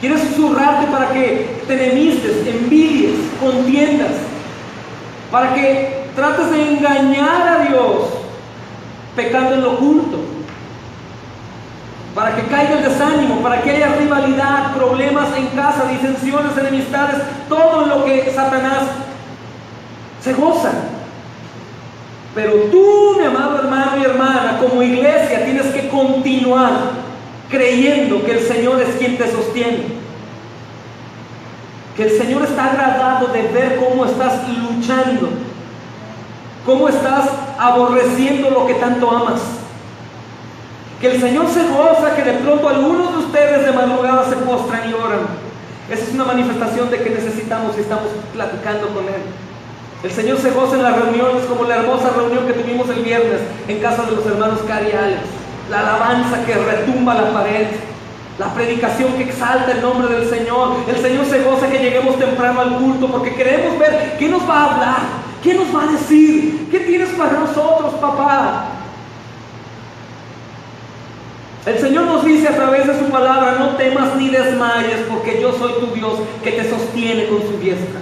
quiere susurrarte para que te enemistes, envidies, contiendas, para que trates de engañar a Dios pecando en lo oculto, para que caiga el desánimo, para que haya rivalidad, problemas en casa, disensiones, enemistades, todo en lo que Satanás se goza. Pero tú, mi amado hermano y hermana, como iglesia tienes que continuar creyendo que el Señor es quien te sostiene, que el Señor está agradado de ver cómo estás luchando, cómo estás aborreciendo lo que tanto amas, que el Señor se goza que de pronto algunos de ustedes de madrugada se postran y oran. Esa es una manifestación de que necesitamos y estamos platicando con Él. El Señor se goza en las reuniones, como la hermosa reunión que tuvimos el viernes en casa de los hermanos Cariales, la alabanza que retumba la pared, la predicación que exalta el nombre del Señor. El Señor se goza que lleguemos temprano al culto porque queremos ver qué nos va a hablar, qué nos va a decir, qué tienes para nosotros, papá. El Señor nos dice a través de su palabra: no temas ni desmayes, porque yo soy tu Dios que te sostiene con su diestra.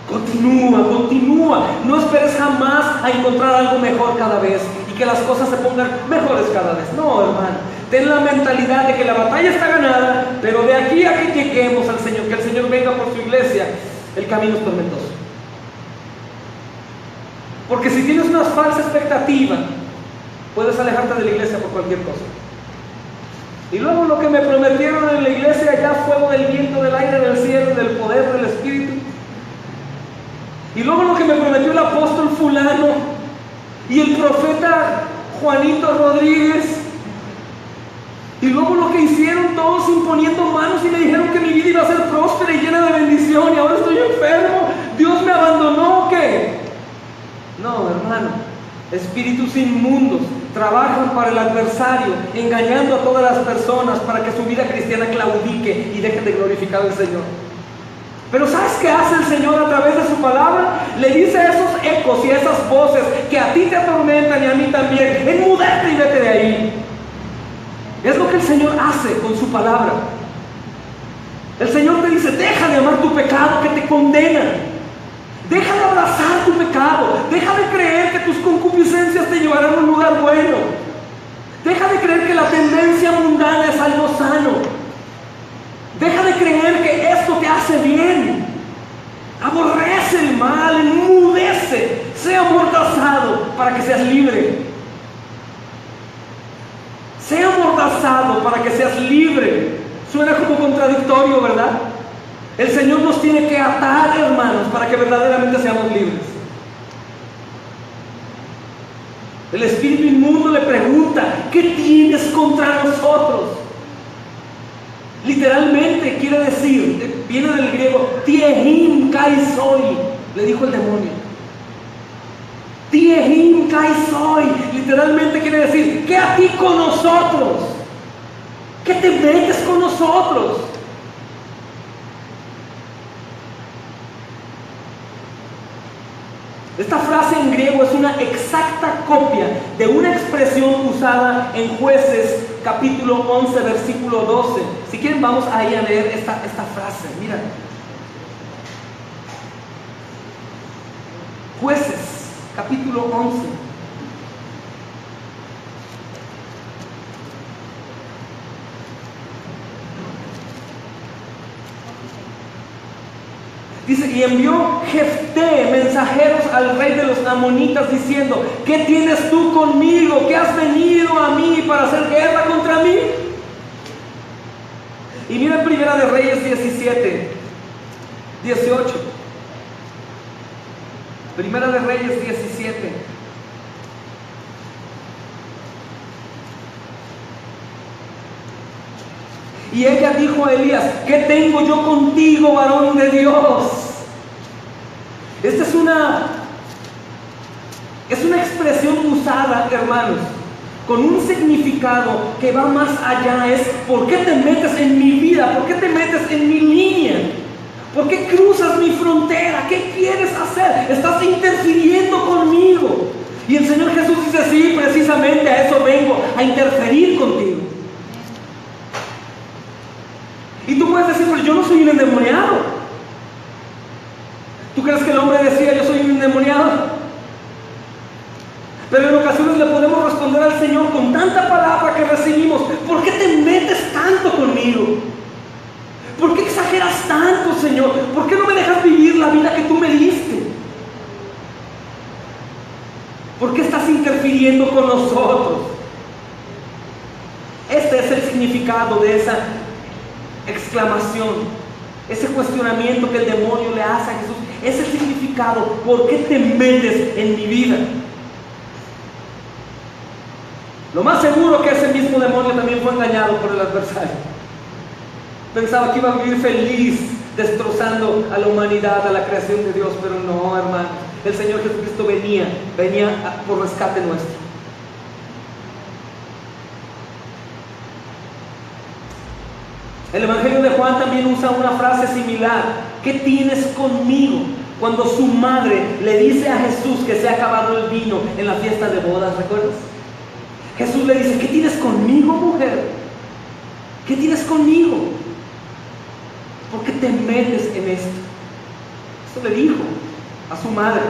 Continúa, continúa. No esperes jamás a encontrar algo mejor cada vez y que las cosas se pongan mejores cada vez. No, hermano. Ten la mentalidad de que la batalla está ganada, pero de aquí a que lleguemos al Señor, que el Señor venga por su iglesia, el camino es tormentoso. Porque si tienes una falsa expectativa, puedes alejarte de la iglesia por cualquier cosa. Y luego lo que me prometieron en la iglesia, ya fuego del viento, del aire, del cielo, del poder, del Espíritu. Y luego lo que me prometió el apóstol fulano y el profeta Juanito Rodríguez. Y luego lo que hicieron todos imponiendo manos y me dijeron que mi vida iba a ser próspera y llena de bendición, y ahora estoy enfermo. ¿Dios me abandonó o qué? No, hermano. Espíritus inmundos trabajan para el adversario, engañando a todas las personas para que su vida cristiana claudique y dejen de glorificar al Señor. Pero ¿sabes qué hace el Señor a través de su palabra? Le dice a esos ecos y a esas voces que a ti te atormentan y a mí también: enmudece y vete de ahí. Es lo que el Señor hace con su palabra. El Señor te dice: deja de amar tu pecado que te condena. Deja de abrazar tu pecado. Deja de creer que tus concupiscencias te llevarán a un lugar bueno. Deja de creer que la tendencia mundana es algo sano. Deja de creer que esto te hace bien. Aborrece el mal, enmudece, sea amordazado para que seas libre. Sea amordazado para que seas libre. Suena como contradictorio, ¿verdad? El Señor nos tiene que atar, hermanos, para que verdaderamente seamos libres. El espíritu inmundo le pregunta: ¿qué tienes contra nosotros? Literalmente quiere decir, viene del griego tiehim kaisoi, le dijo el demonio. Tiehim kaisoi, literalmente quiere decir: ¿qué a ti con nosotros? ¿Qué te metes con nosotros? Esta frase en griego es una exacta copia de una expresión usada en Jueces capítulo 11 versículo 12. Si quieren vamos ahí a leer esta frase. Mira, Jueces capítulo 11. Dice: y envió Jefté mensajeros al rey de los amonitas diciendo: ¿qué tienes tú conmigo? ¿Qué has venido a mí para hacer guerra contra mí? Y mira Primera de Reyes 17, 18. Primera de Reyes 17. Y ella dijo a Elías: ¿qué tengo yo contigo, varón de Dios? Esta es una expresión usada, hermanos, con un significado que va más allá. Es: ¿por qué te metes en mi vida? ¿Por qué te metes en mi línea? ¿Por qué cruzas mi frontera? ¿Qué quieres hacer? Estás interfiriendo conmigo. Y el Señor Jesús dice: sí, precisamente a eso vengo, a interferir contigo. Y tú puedes decir: pero yo no soy un endemoniado. ¿Tú crees que el hombre decía: yo soy un endemoniado? Pero en ocasiones le podemos responder al Señor con tanta palabra que recibimos: ¿por qué te metes tanto conmigo? ¿Por qué exageras tanto, Señor? ¿Por qué no me dejas vivir la vida que tú me diste? ¿Por qué estás interfiriendo con nosotros? Este es el significado de esa exclamación, ese cuestionamiento que el demonio le hace a Jesús. Es el significado: ¿por qué te metes en mi vida? Lo más seguro que ese mismo demonio también fue engañado por el adversario. Pensaba que iba a vivir feliz destrozando a la humanidad, a la creación de Dios, pero no, hermanos. El Señor Jesucristo venía por rescate nuestro. El Evangelio de Juan también usa una frase similar: ¿qué tienes conmigo? Cuando su madre le dice a Jesús que se ha acabado el vino en la fiesta de bodas, ¿recuerdas? Jesús le dice: ¿qué tienes conmigo, mujer? ¿Qué tienes conmigo? ¿Por qué te metes en esto? Eso le dijo a su madre.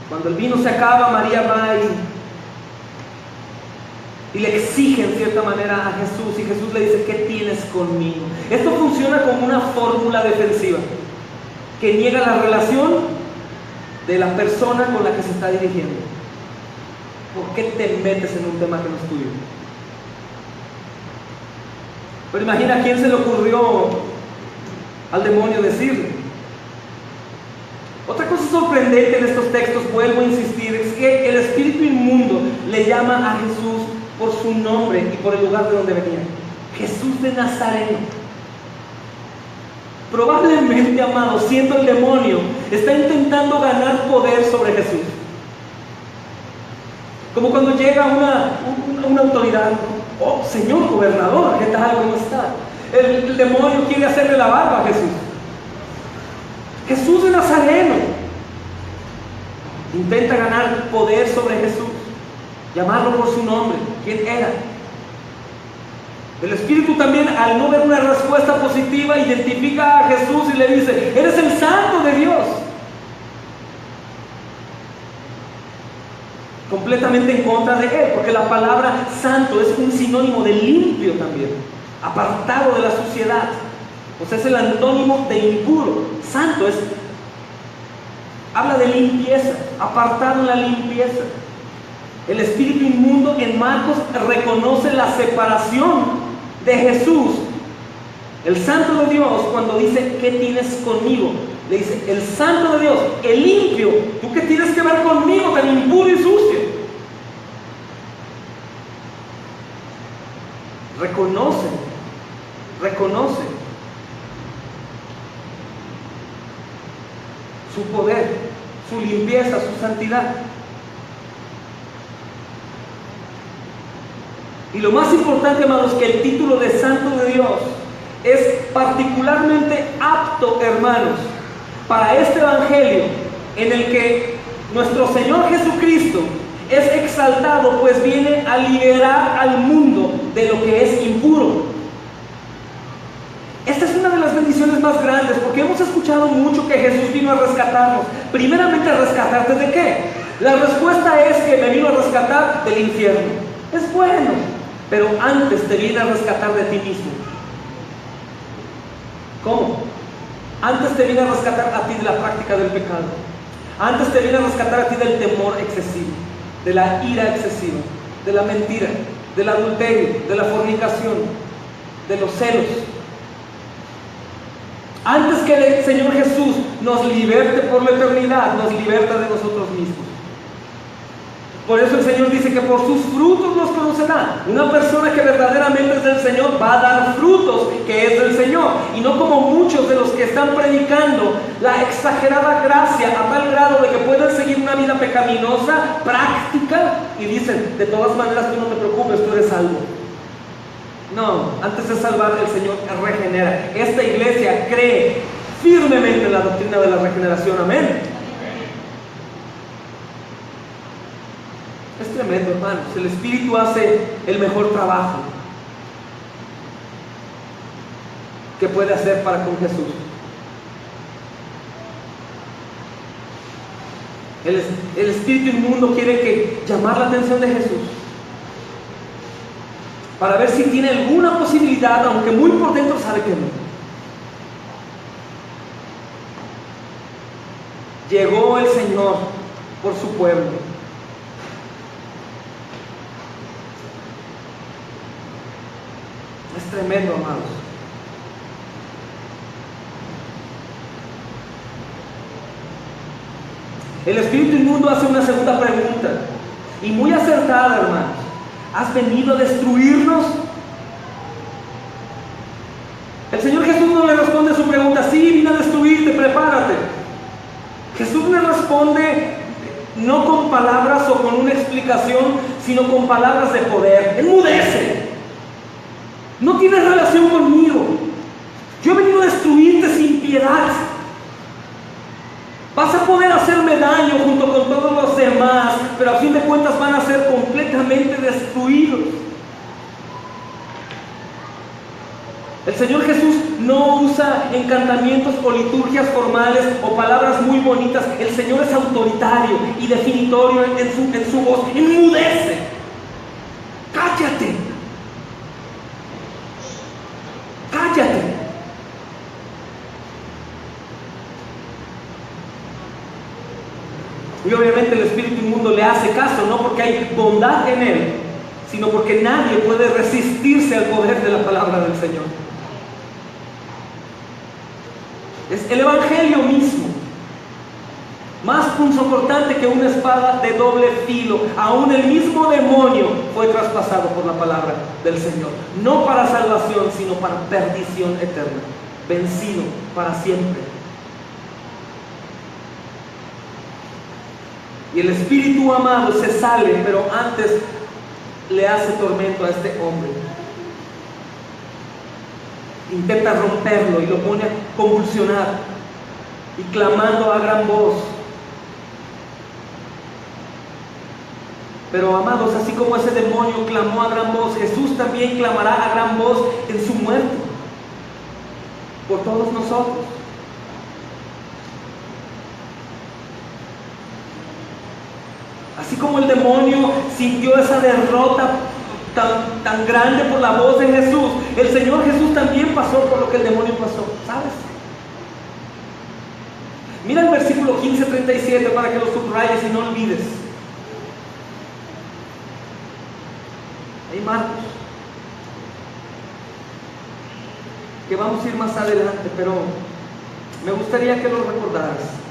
Cuando el vino se acaba, María va y le exige en cierta manera a Jesús, y Jesús le dice: ¿qué tienes conmigo? Esto funciona como una fórmula defensiva que niega la relación de la persona con la que se está dirigiendo. ¿Por qué te metes en un tema que no es tuyo? Pero imagina a quién se le ocurrió al demonio decirle. Otra cosa sorprendente en estos textos, vuelvo a insistir, es que el espíritu inmundo le llama a Jesús por su nombre y por el lugar de donde venía: Jesús de Nazaret. Probablemente, amado, siendo el demonio, está intentando ganar poder sobre Jesús. Como cuando llega una autoridad: oh, señor gobernador, ¿qué tal? ¿Cómo está? El demonio quiere hacerle la barba a Jesús. Jesús de Nazareno intenta ganar poder sobre Jesús, llamarlo por su nombre, quién era. El Espíritu también, al no ver una respuesta positiva, identifica a Jesús y le dice: eres el Santo de Dios. Completamente en contra de él, porque la palabra santo es un sinónimo de limpio también, apartado de la suciedad. O sea, es el antónimo de impuro. Santo habla de limpieza, apartado en la limpieza. El espíritu inmundo en Marcos reconoce la separación de Jesús, el Santo de Dios, cuando dice: ¿qué tienes conmigo? Le dice: el Santo de Dios, el limpio. ¿Tú qué tienes que ver conmigo, tan impuro y sucio? Reconoce su poder, su limpieza, su santidad. Y lo más importante, amados, que el título de Santo de Dios es particularmente apto, hermanos, para este evangelio en el que nuestro Señor Jesucristo es exaltado, pues viene a liberar al mundo de lo que es impuro. Esta es una de las bendiciones más grandes, porque hemos escuchado mucho que Jesús vino a rescatarnos. Primeramente, ¿a rescatarte de qué? La respuesta es que me vino a rescatar del infierno. Es bueno, pero antes te viene a rescatar de ti mismo. ¿Cómo? Antes te viene a rescatar a ti de la práctica del pecado. Antes te viene a rescatar a ti del temor excesivo, de la ira excesiva, de la mentira, del adulterio, de la fornicación, de los celos. Antes que el Señor Jesús nos liberte por la eternidad, nos liberta de nosotros mismos. Por eso el Señor dice que por sus frutos los conocerán. Una persona que verdaderamente es del Señor va a dar frutos que es del Señor, y no como muchos de los que están predicando la exagerada gracia a tal grado de que pueden seguir una vida pecaminosa, práctica, y dicen, de todas maneras tú no te preocupes, tú eres salvo. No, antes de salvar el Señor regenera. Esta iglesia cree firmemente en la doctrina de la regeneración, amén. Es tremendo, hermanos. El Espíritu hace el mejor trabajo que puede hacer para con Jesús. El espíritu inmundo quiere llamar la atención de Jesús para ver si tiene alguna posibilidad, aunque muy por dentro sabe que no. Llegó el Señor por su pueblo. Es tremendo, amados. El espíritu inmundo hace una segunda pregunta, y muy acertada, hermanos. ¿Has venido a destruirnos? El Señor Jesús no le responde su pregunta, sí, vine a destruirte, prepárate. Jesús le responde no con palabras o con una explicación, sino con palabras de poder. Enmudece. No tienes relación conmigo. Yo he venido a destruirte sin piedad. Vas a poder hacerme daño junto con todos los demás, pero a fin de cuentas van a ser completamente destruidos. El Señor Jesús no usa encantamientos o liturgias formales o palabras muy bonitas. El Señor es autoritario y definitorio en su voz. Enmudece. Cállate. Cállate. Y obviamente el espíritu inmundo le hace caso, no porque hay bondad en él, sino porque nadie puede resistirse al poder de la palabra del Señor. Es el evangelio mismo, más punzocortante que una espada de doble filo. Aún el mismo demonio fue traspasado por la palabra del Señor, no para salvación, sino para perdición eterna, vencido para siempre. Y el espíritu amado se sale, pero antes le hace tormento a este hombre. Intenta romperlo y lo pone a convulsionar y clamando a gran voz. Pero amados, así como ese demonio clamó a gran voz, Jesús también clamará a gran voz en su muerte por todos nosotros. Así como el demonio sintió esa derrota tan grande por la voz de Jesús, el Señor Jesús también pasó por lo que el demonio pasó, ¿sabes? Mira el versículo 15-37 para que lo subrayes y no olvides. Ahí Marcos, que vamos a ir más adelante, pero me gustaría que lo recordaras.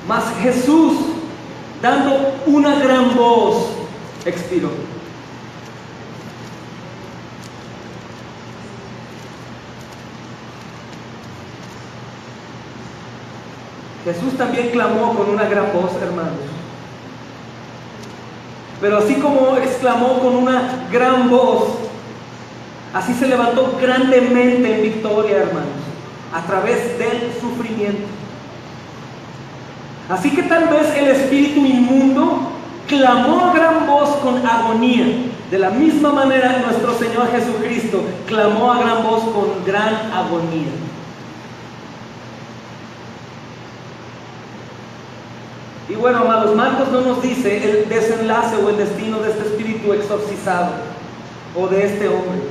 Mas Jesús, dando una gran voz, expiró. Jesús también clamó con una gran voz, hermanos. Pero así como exclamó con una gran voz, así se levantó grandemente en victoria, hermanos, a través del sufrimiento. Así que tal vez el espíritu inmundo clamó a gran voz con agonía. De la misma manera nuestro Señor Jesucristo clamó a gran voz con gran agonía. Y bueno, amados, Marcos no nos dice el desenlace o el destino de este espíritu exorcizado o de este hombre.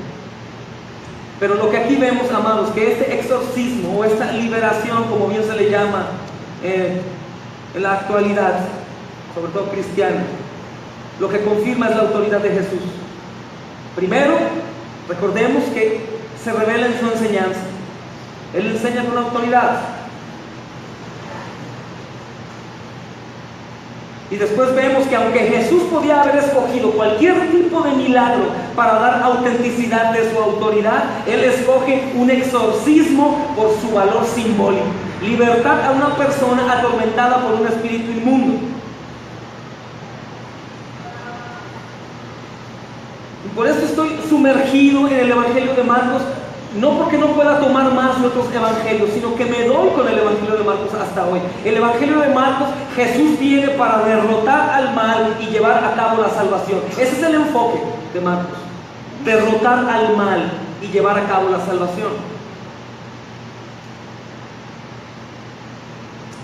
Pero lo que aquí vemos, amados, que este exorcismo o esta liberación, como bien se le llama en la actualidad, sobre todo cristiana, lo que confirma es la autoridad de Jesús. Primero, recordemos que se revela en su enseñanza. Él enseña con autoridad. Y después vemos que aunque Jesús podía haber escogido cualquier tipo de milagro para dar autenticidad de su autoridad, Él escoge un exorcismo por su valor simbólico. Libertad a una persona atormentada por un espíritu inmundo. Y por eso estoy sumergido en el Evangelio de Marcos, no porque no pueda tomar más de otros evangelios, sino que me doy con el Evangelio de Marcos hasta hoy. El Evangelio de Marcos, Jesús viene para derrotar al mal y llevar a cabo la salvación. Ese es el enfoque de Marcos: derrotar al mal y llevar a cabo la salvación.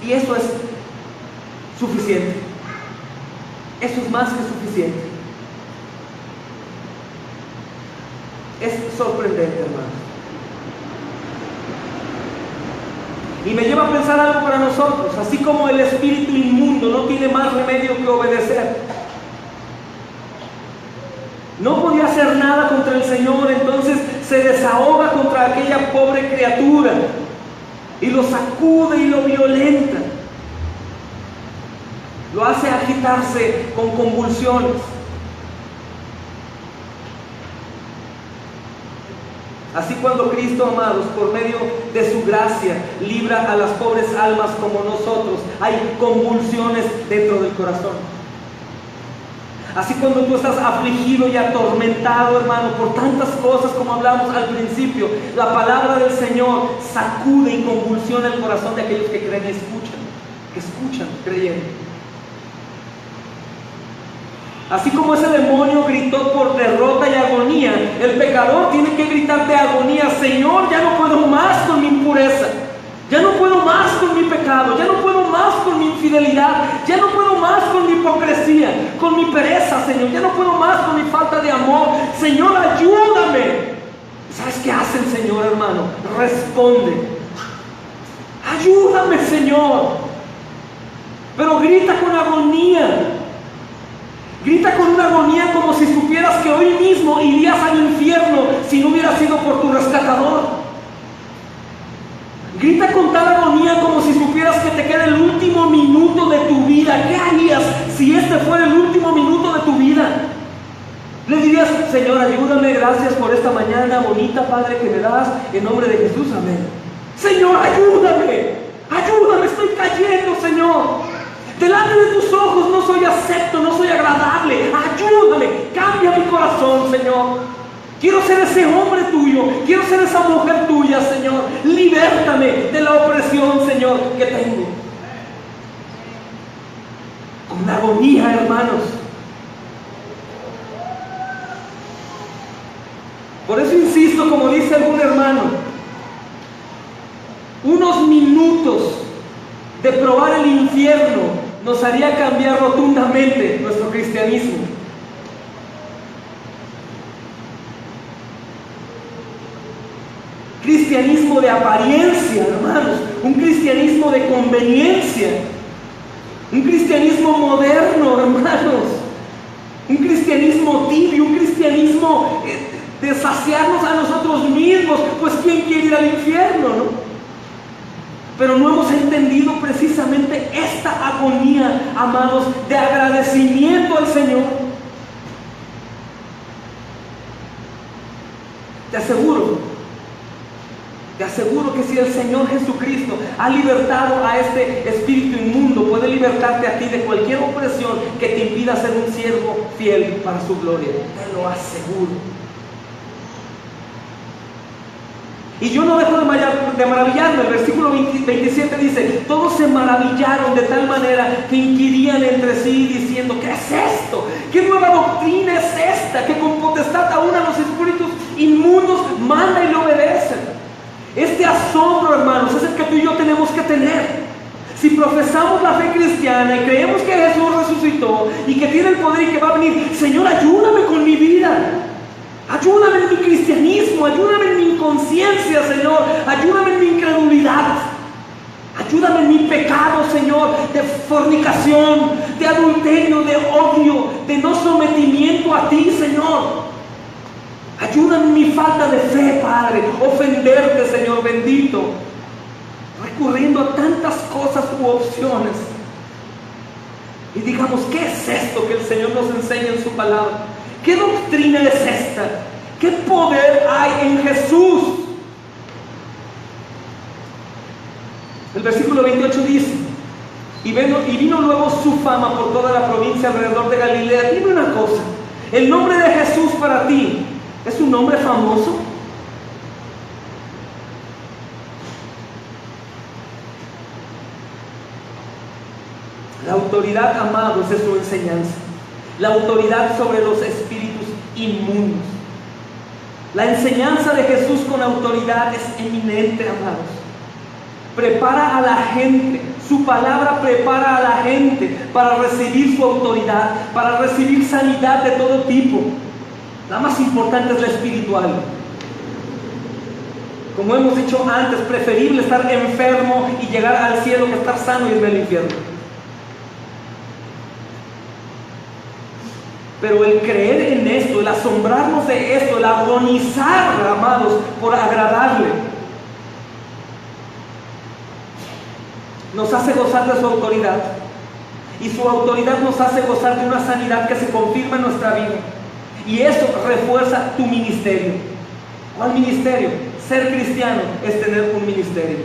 Y eso es suficiente. Eso es más que suficiente. Es sorprendente, hermanos. Y me lleva a pensar algo para nosotros. Así como el espíritu inmundo no tiene más remedio que obedecer, no podía hacer nada contra el Señor, entonces se desahoga contra aquella pobre criatura y lo sacude y lo violenta, lo hace agitarse con convulsiones. Así cuando Cristo, amados, por medio de su gracia, libra a las pobres almas como nosotros, hay convulsiones dentro del corazón. Así cuando tú estás afligido y atormentado, hermano, por tantas cosas como hablamos al principio, la palabra del Señor sacude y convulsiona el corazón de aquellos que creen y escuchan creyendo. Así como ese demonio gritó por derrota y agonía, el pecador tiene que gritar de agonía: Señor, ya no puedo más con mi impureza, ya no puedo más con mi pecado, ya no puedo más con mi infidelidad, ya no puedo más con mi hipocresía, con mi pereza, Señor, ya no puedo más con mi falta de amor. Señor, ayúdame. ¿Sabes qué hace el Señor, hermano? Responde: ayúdame, Señor. Pero grita con agonía. Grita con una agonía como si supieras que hoy mismo irías al infierno si no hubiera sido por tu rescatador. Grita con tal agonía como si supieras que te queda el último minuto de tu vida. ¿Qué harías si este fuera el último minuto de tu vida? Le dirías: Señor, ayúdame, gracias por esta mañana bonita, Padre, que me das, en nombre de Jesús, amén. Señor, ayúdame, estoy cayendo, Señor. Delante de tus ojos no soy acepto, no soy agradable. Ayúdame, cambia mi corazón, Señor. Quiero ser ese hombre tuyo, quiero ser esa mujer tuya, Señor. Libértame de la opresión, Señor, que tengo. Con agonía, hermanos. Por eso insisto, como dice algún hermano, unos minutos de probar el infierno nos haría cambiar rotundamente nuestro cristianismo. Cristianismo de apariencia, hermanos, un cristianismo de conveniencia, un cristianismo moderno, hermanos, un cristianismo tibio, un cristianismo de saciarnos a nosotros mismos. Pues ¿quién quiere ir al infierno, no? Pero no hemos entendido precisamente esta agonía, amados, de agradecimiento al Señor. Te aseguro que si el Señor Jesucristo ha libertado a este espíritu inmundo, puede libertarte a ti de cualquier opresión que te impida ser un siervo fiel para su gloria. Te lo aseguro. Y yo no dejo de maravillarme. El versículo 27 dice: todos se maravillaron de tal manera que inquirían entre sí diciendo: ¿qué es esto? ¿Qué nueva doctrina es esta? Que con potestad aún a los espíritus inmundos manda y le obedecen. Este asombro, hermanos, es el que tú y yo tenemos que tener. Si profesamos la fe cristiana y creemos que Jesús resucitó y que tiene el poder y que va a venir, Señor, ayúdame con mi vida. Ayúdame en mi cristianismo, ayúdame en mi inconsciencia, Señor, ayúdame en mi incredulidad, ayúdame en mi pecado, Señor, de fornicación, de adulterio, de odio, de no sometimiento a ti, Señor. Ayúdame en mi falta de fe, Padre, ofenderte, Señor bendito, recurriendo a tantas cosas u opciones. Y digamos, ¿qué es esto que el Señor nos enseña en su palabra? ¿Qué doctrina es esta? ¿Qué poder hay en Jesús? El versículo 28 dice: y vino luego su fama por toda la provincia alrededor de Galilea. Dime una cosa, ¿el nombre de Jesús para ti es un nombre famoso? La autoridad, amados, es su enseñanza. La autoridad sobre los espíritus inmundos. La enseñanza de Jesús con autoridad es eminente, amados. Prepara a la gente, su palabra prepara a la gente para recibir su autoridad, para recibir sanidad de todo tipo. La más importante es la espiritual. Como hemos dicho antes, preferible estar enfermo y llegar al cielo que estar sano y irme al infierno. Pero el creer en esto, el asombrarnos de esto, el agonizar, amados, por agradarle, nos hace gozar de su autoridad. Y su autoridad nos hace gozar de una sanidad que se confirma en nuestra vida. Y eso refuerza tu ministerio. ¿Cuál ministerio? Ser cristiano es tener un ministerio.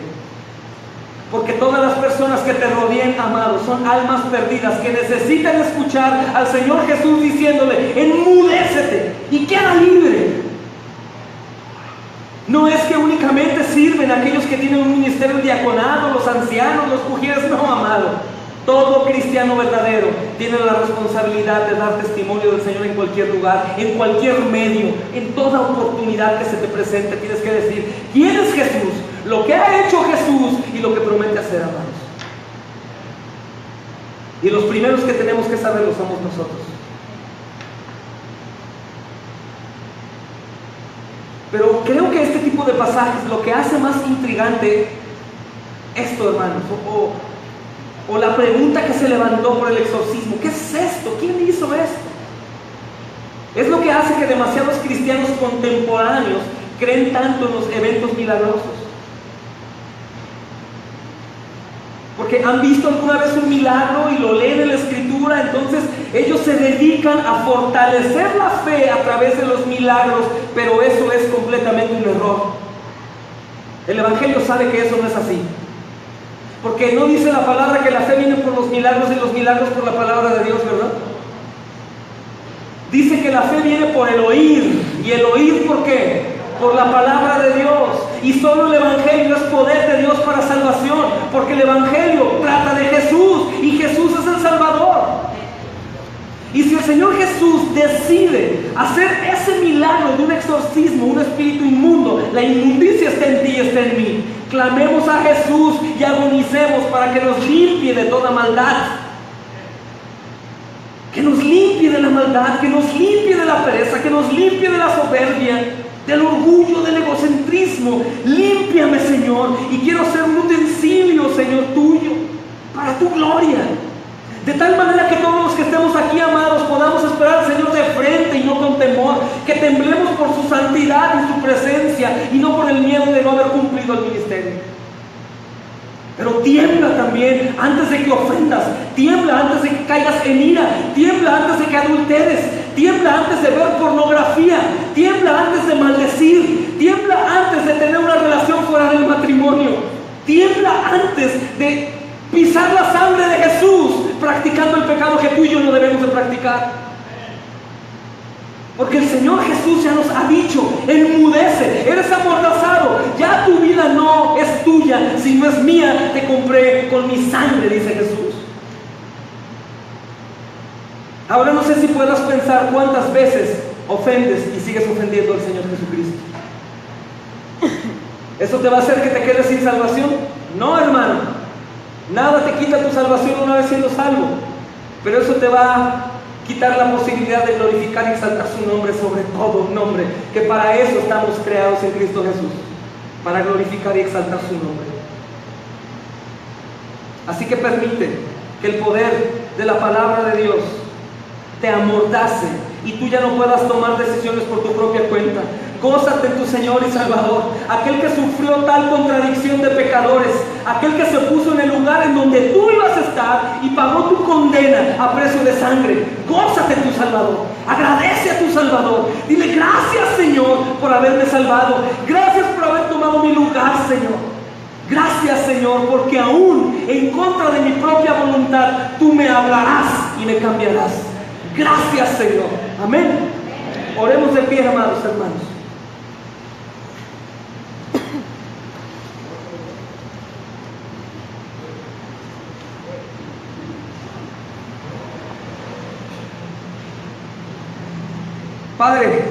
Porque todas las personas que te rodeen, amados, son almas perdidas que necesitan escuchar al Señor Jesús diciéndole: enmudécete y queda libre. No es que únicamente sirven aquellos que tienen un ministerio diaconado, los ancianos, los ujieres. No, amado. Todo cristiano verdadero tiene la responsabilidad de dar testimonio del Señor en cualquier lugar, en cualquier medio, en toda oportunidad que se te presente. Tienes que decir quién es Jesús, lo que ha hecho Jesús y lo que promete hacer, amados. Y los primeros que tenemos que saberlo somos nosotros. Pero creo que este tipo de pasajes lo que hace más intrigante esto, hermanos, o la pregunta que se levantó por el exorcismo: ¿qué es esto? ¿Quién hizo esto? Es lo que hace que demasiados cristianos contemporáneos creen tanto en los eventos milagrosos. Porque han visto alguna vez un milagro y lo leen en la Escritura, entonces ellos se dedican a fortalecer la fe a través de los milagros, pero eso es completamente un error. El Evangelio sabe que eso no es así. Porque no dice la palabra que la fe viene por los milagros y los milagros por la palabra de Dios, ¿verdad? Dice que la fe viene por el oír. ¿Y el oír por qué? Por la palabra de Dios. Y solo el Evangelio es poder de Dios para salvación, porque el Evangelio trata de Jesús y Jesús es el Salvador. Y si el Señor Jesús decide hacer ese milagro de un exorcismo, un espíritu inmundo, la inmundicia está en ti y está en mí. Clamemos a Jesús y agonicemos para que nos limpie de toda maldad. Que nos limpie de la maldad, que nos limpie de la pereza, que nos limpie de la soberbia, del orgullo, del egocentrismo. Límpiame, Señor, y quiero ser un utensilio, Señor, tuyo, para tu gloria. De tal manera que todos los que estemos aquí, amados, podamos esperar al Señor de frente y no con temor, que temblemos por su santidad y su presencia y no por el miedo de no haber cumplido el ministerio. Pero tiembla también antes de que ofendas, tiembla antes de que caigas en ira, tiembla antes de que adulteres, tiembla antes de ver pornografía, tiembla antes de maldecir, tiembla antes de tener una relación fuera del matrimonio, tiembla antes de pisar la sangre de Jesús practicando el pecado que tú y yo no debemos de practicar. Porque el Señor Jesús ya nos ha dicho: enmudece, eres amordazado, ya tu vida no es tuya, sino es mía, te compré con mi sangre, dice Jesús. Ahora no sé si puedas pensar cuántas veces ofendes y sigues ofendiendo al Señor Jesucristo. ¿Eso te va a hacer que te quedes sin salvación? No, hermano. Nada te quita tu salvación una vez siendo salvo, pero eso te va a quitar la posibilidad de glorificar y exaltar su nombre sobre todo nombre, que para eso estamos creados en Cristo Jesús, para glorificar y exaltar su nombre. Así que permite que el poder de la palabra de Dios te amordace y tú ya no puedas tomar decisiones por tu propia cuenta. Gózate en tu Señor y Salvador, aquel que sufrió tal contradicción de pecadores, aquel que se puso en el lugar en donde tú ibas a estar y pagó tu condena a precio de sangre. Gózate en tu Salvador, agradece a tu Salvador, dile gracias Señor por haberme salvado, gracias por haber tomado mi lugar Señor. Gracias Señor, porque aún en contra de mi propia voluntad tú me hablarás y me cambiarás. Gracias Señor, amén. Oremos de pie, amados hermanos. Padre,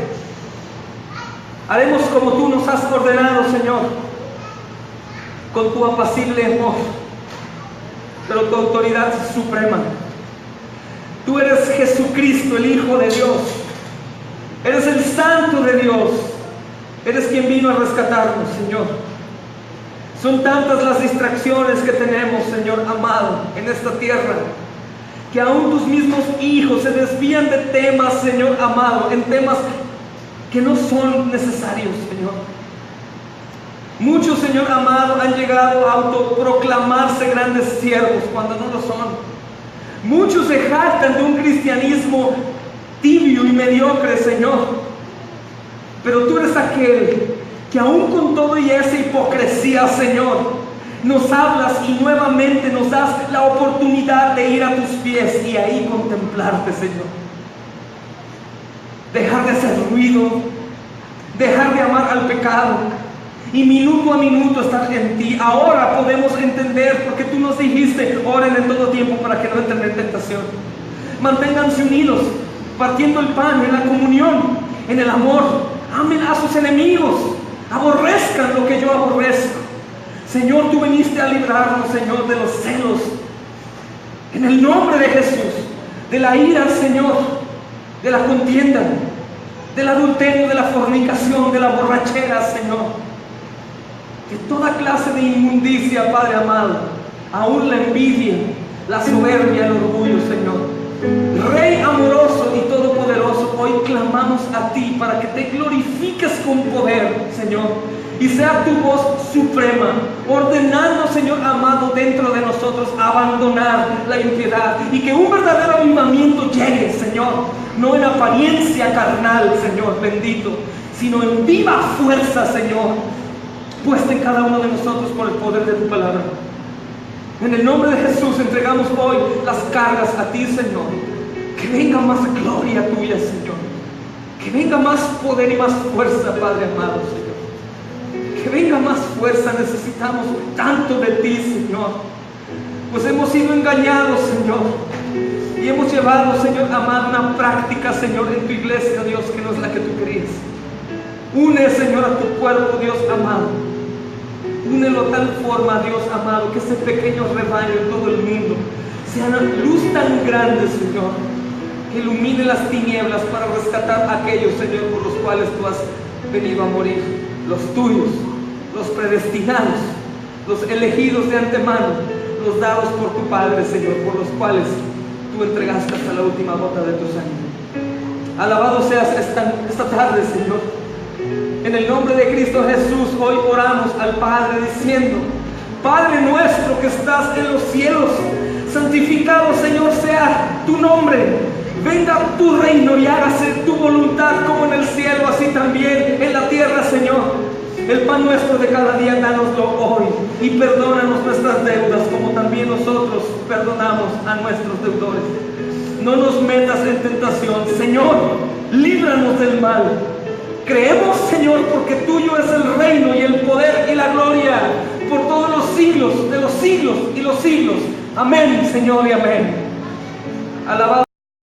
haremos como tú nos has ordenado, Señor, con tu apacible amor, pero tu autoridad suprema. Tú eres Jesucristo, el Hijo de Dios. Eres el Santo de Dios. Eres quien vino a rescatarnos, Señor. Son tantas las distracciones que tenemos, Señor amado, en esta tierra, que aún tus mismos hijos se desvían de temas, Señor amado, en temas que no son necesarios, Señor. Muchos, Señor amado, han llegado a autoproclamarse grandes siervos cuando no lo son. Muchos se jactan de un cristianismo tibio y mediocre, Señor. Pero tú eres aquel que aún con todo y esa hipocresía, Señor, nos hablas y nuevamente nos das la oportunidad de ir a tus pies y ahí contemplarte, Señor. Dejar de hacer ruido, dejar de amar al pecado y minuto a minuto estar en ti. Ahora podemos entender, porque tú nos dijiste, oren en todo tiempo para que no entren en tentación. Manténganse unidos, partiendo el pan, en la comunión, en el amor. Amen a sus enemigos, aborrezcan lo que yo aborrezco. Señor, tú viniste a librarnos, Señor, de los celos, en el nombre de Jesús, de la ira, Señor, de la contienda, del adulterio, de la fornicación, de la borrachera, Señor, de toda clase de inmundicia, Padre amado, aún la envidia, la soberbia, el orgullo, Señor. Rey amoroso y todopoderoso, hoy clamamos a ti para que te glorifiques con poder, Señor, y sea tu voz suprema, ordenando, Señor amado, dentro de nosotros abandonar la impiedad y que un verdadero avivamiento llegue, Señor, no en apariencia carnal, Señor bendito, sino en viva fuerza, Señor, puesta en cada uno de nosotros por el poder de tu palabra. En el nombre de Jesús entregamos hoy las cargas a ti, Señor. Que venga más gloria tuya, Señor. Que venga más poder y más fuerza, Padre amado, Señor. Que venga más fuerza, necesitamos tanto de ti, Señor. Pues hemos sido engañados, Señor. Y hemos llevado, Señor amado, una práctica, Señor, en tu iglesia, Dios, que no es la que tú querías. Une, Señor, a tu cuerpo, Dios amado. Únelo de tal forma, Dios amado, que ese pequeño rebaño en todo el mundo sea una luz tan grande, Señor, que ilumine las tinieblas para rescatar a aquellos, Señor, por los cuales tú has venido a morir. Los tuyos, los predestinados, los elegidos de antemano, los dados por tu Padre, Señor, por los cuales tú entregaste hasta la última gota de tu sangre. Alabado seas esta tarde, Señor. En el nombre de Cristo Jesús, hoy oramos al Padre diciendo: Padre nuestro que estás en los cielos, santificado, Señor, sea tu nombre. Venga tu reino y hágase tu voluntad como en el cielo, así también en la tierra, Señor. El pan nuestro de cada día, dánoslo hoy. Y perdónanos nuestras deudas, como también nosotros perdonamos a nuestros deudores. No nos metas en tentación, Señor, líbranos del mal. Creemos, Señor, porque tuyo es el reino y el poder y la gloria por todos los siglos, de los siglos y los siglos. Amén, Señor, y amén. Alabado